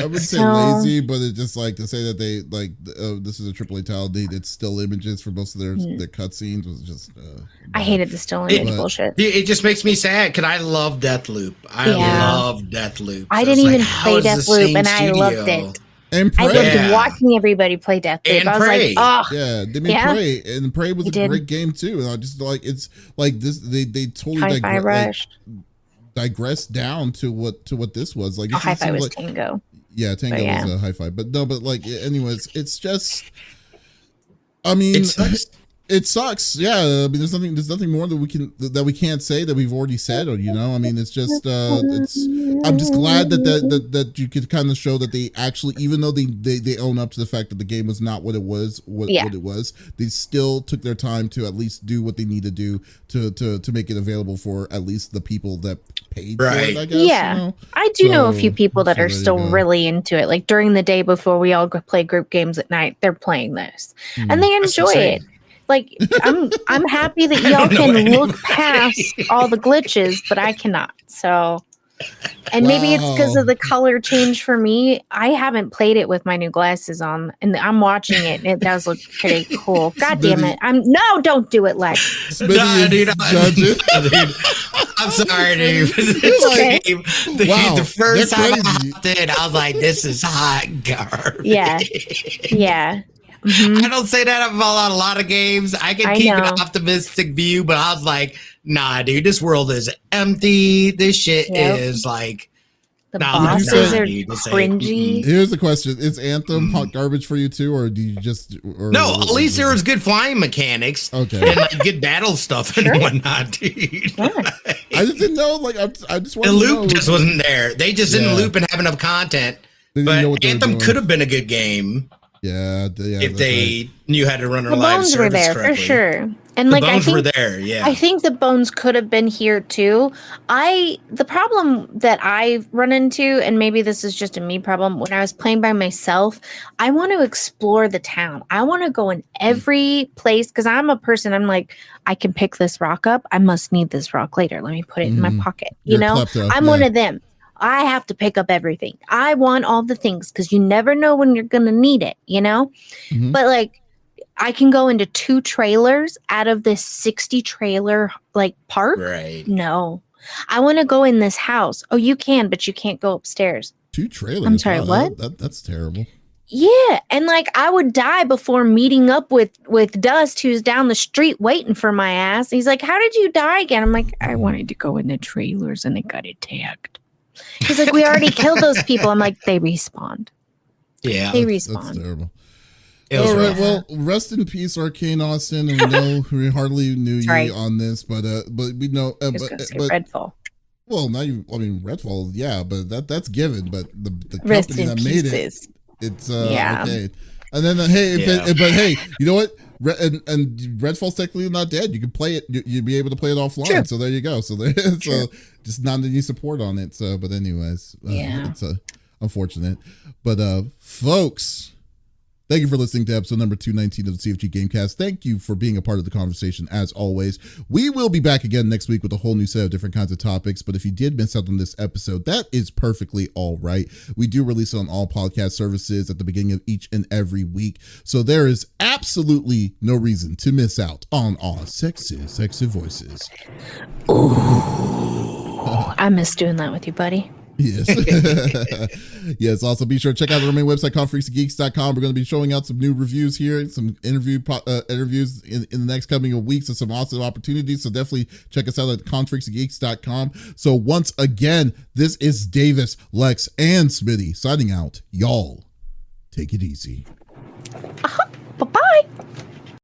would say lazy, but it's just like to say that they this is a AAA title. They did still images for most of their cutscenes was just. I hated the still image bullshit. It just makes me sad, because I love Deathloop. I love Deathloop. I didn't even play Deathloop, and I loved it. And Prey. I loved watching everybody play Deathloop. And I was Prey. like, oh. Yeah, they made Prey, and Prey was a great game too. And I just it's like this. They totally digressed down to what this was. Like, Hi-Fi was Tango. Yeah, Tango was a Hi-Fi, but anyways, it's just. I mean, It sucks. Yeah, I mean, there's nothing more that we can't say that we've already said, or I mean, it's just I'm just glad that you could kind of show that they actually, even though they own up to the fact that the game was not what it was, what it was, they still took their time to at least do what they need to do to make it available for at least the people that paid for it, I guess. Yeah, I do know a few people that are still really into it. Like during the day before we all play group games at night, they're playing this and they enjoy it. Like I'm happy that y'all can look past all the glitches, but I cannot. So, and maybe it's because of the color change for me. I haven't played it with my new glasses on, and I'm watching it. And it does look pretty cool. God damn it! Don't do it, Lex. No, dude, I'm sorry, dude. The first time I hopped in, I was like, "This is hot garbage." Yeah. Mm-hmm. I don't say that about a lot of games. I can keep an optimistic view, but I was like, nah, dude, this world is empty. This shit is like... The bosses are cringy. Here's the question. Is Anthem hot garbage for you too, or do you just... No, at least there was good flying mechanics. Okay. And like good battle stuff and whatnot, dude. I just didn't know. Like, I just wanted the to loop know. just wasn't there. They just didn't loop and have enough content. But Anthem could have been a good game. Yeah, if they knew how to run their live service bones were there correctly. for sure, and the bones were there. Yeah, I think the bones could have been here too. The problem that I've run into, and maybe this is just a me problem, when I was playing by myself, I want to explore the town. I want to go in every place because I'm a person. I'm like, I can pick this rock up. I must need this rock later. Let me put it in my pocket. I'm one of them. I have to pick up everything. I want all the things because you never know when you're going to need it, Mm-hmm. But like, I can go into 2 trailers out of this 60 trailer like park. Right. No, I want to go in this house. Oh, you can, but you can't go upstairs. 2 trailers. I'm sorry, what? That's terrible. Yeah, and like I would die before meeting up with Dust, who's down the street waiting for my ass. He's like, "How did you die again?" I'm like, "I wanted to go in the trailers and it got attacked." He's like, "We already killed those people." I'm like, "They respawned." Yeah, they respawned. That's terrible. All right, well, rest in peace, Arcane Austin. And we know we hardly knew you on this, but we know. But Redfall. Well, now Redfall, yeah, but that's given. But the rest company that pieces. made it, it's okay. And then but hey, you know what? And Redfall's technically not dead. You can play it. You'd be able to play it offline. Sure. So there you go. So just not any support on it. So, but anyways, it's unfortunate. But folks, thank you for listening to episode number 219 of the CFG Game Cast. Thank you for being a part of the conversation as always. We will be back again next week with a whole new set of different kinds of topics. But if you did miss out on this episode, that is perfectly all right. We do release it on all podcast services at the beginning of each and every week. So there is absolutely no reason to miss out on our sexy voices. Ooh, I miss doing that with you, buddy. Yes. Yes. Also, be sure to check out the main website, confreaksgeeks.com. We're going to be showing out some new reviews here, some interviews in the next coming weeks, and some awesome opportunities. So definitely check us out at confreaksgeeks.com. So once again, this is Davis, Lex, and Smitty signing out. Y'all, take it easy. Bye-bye.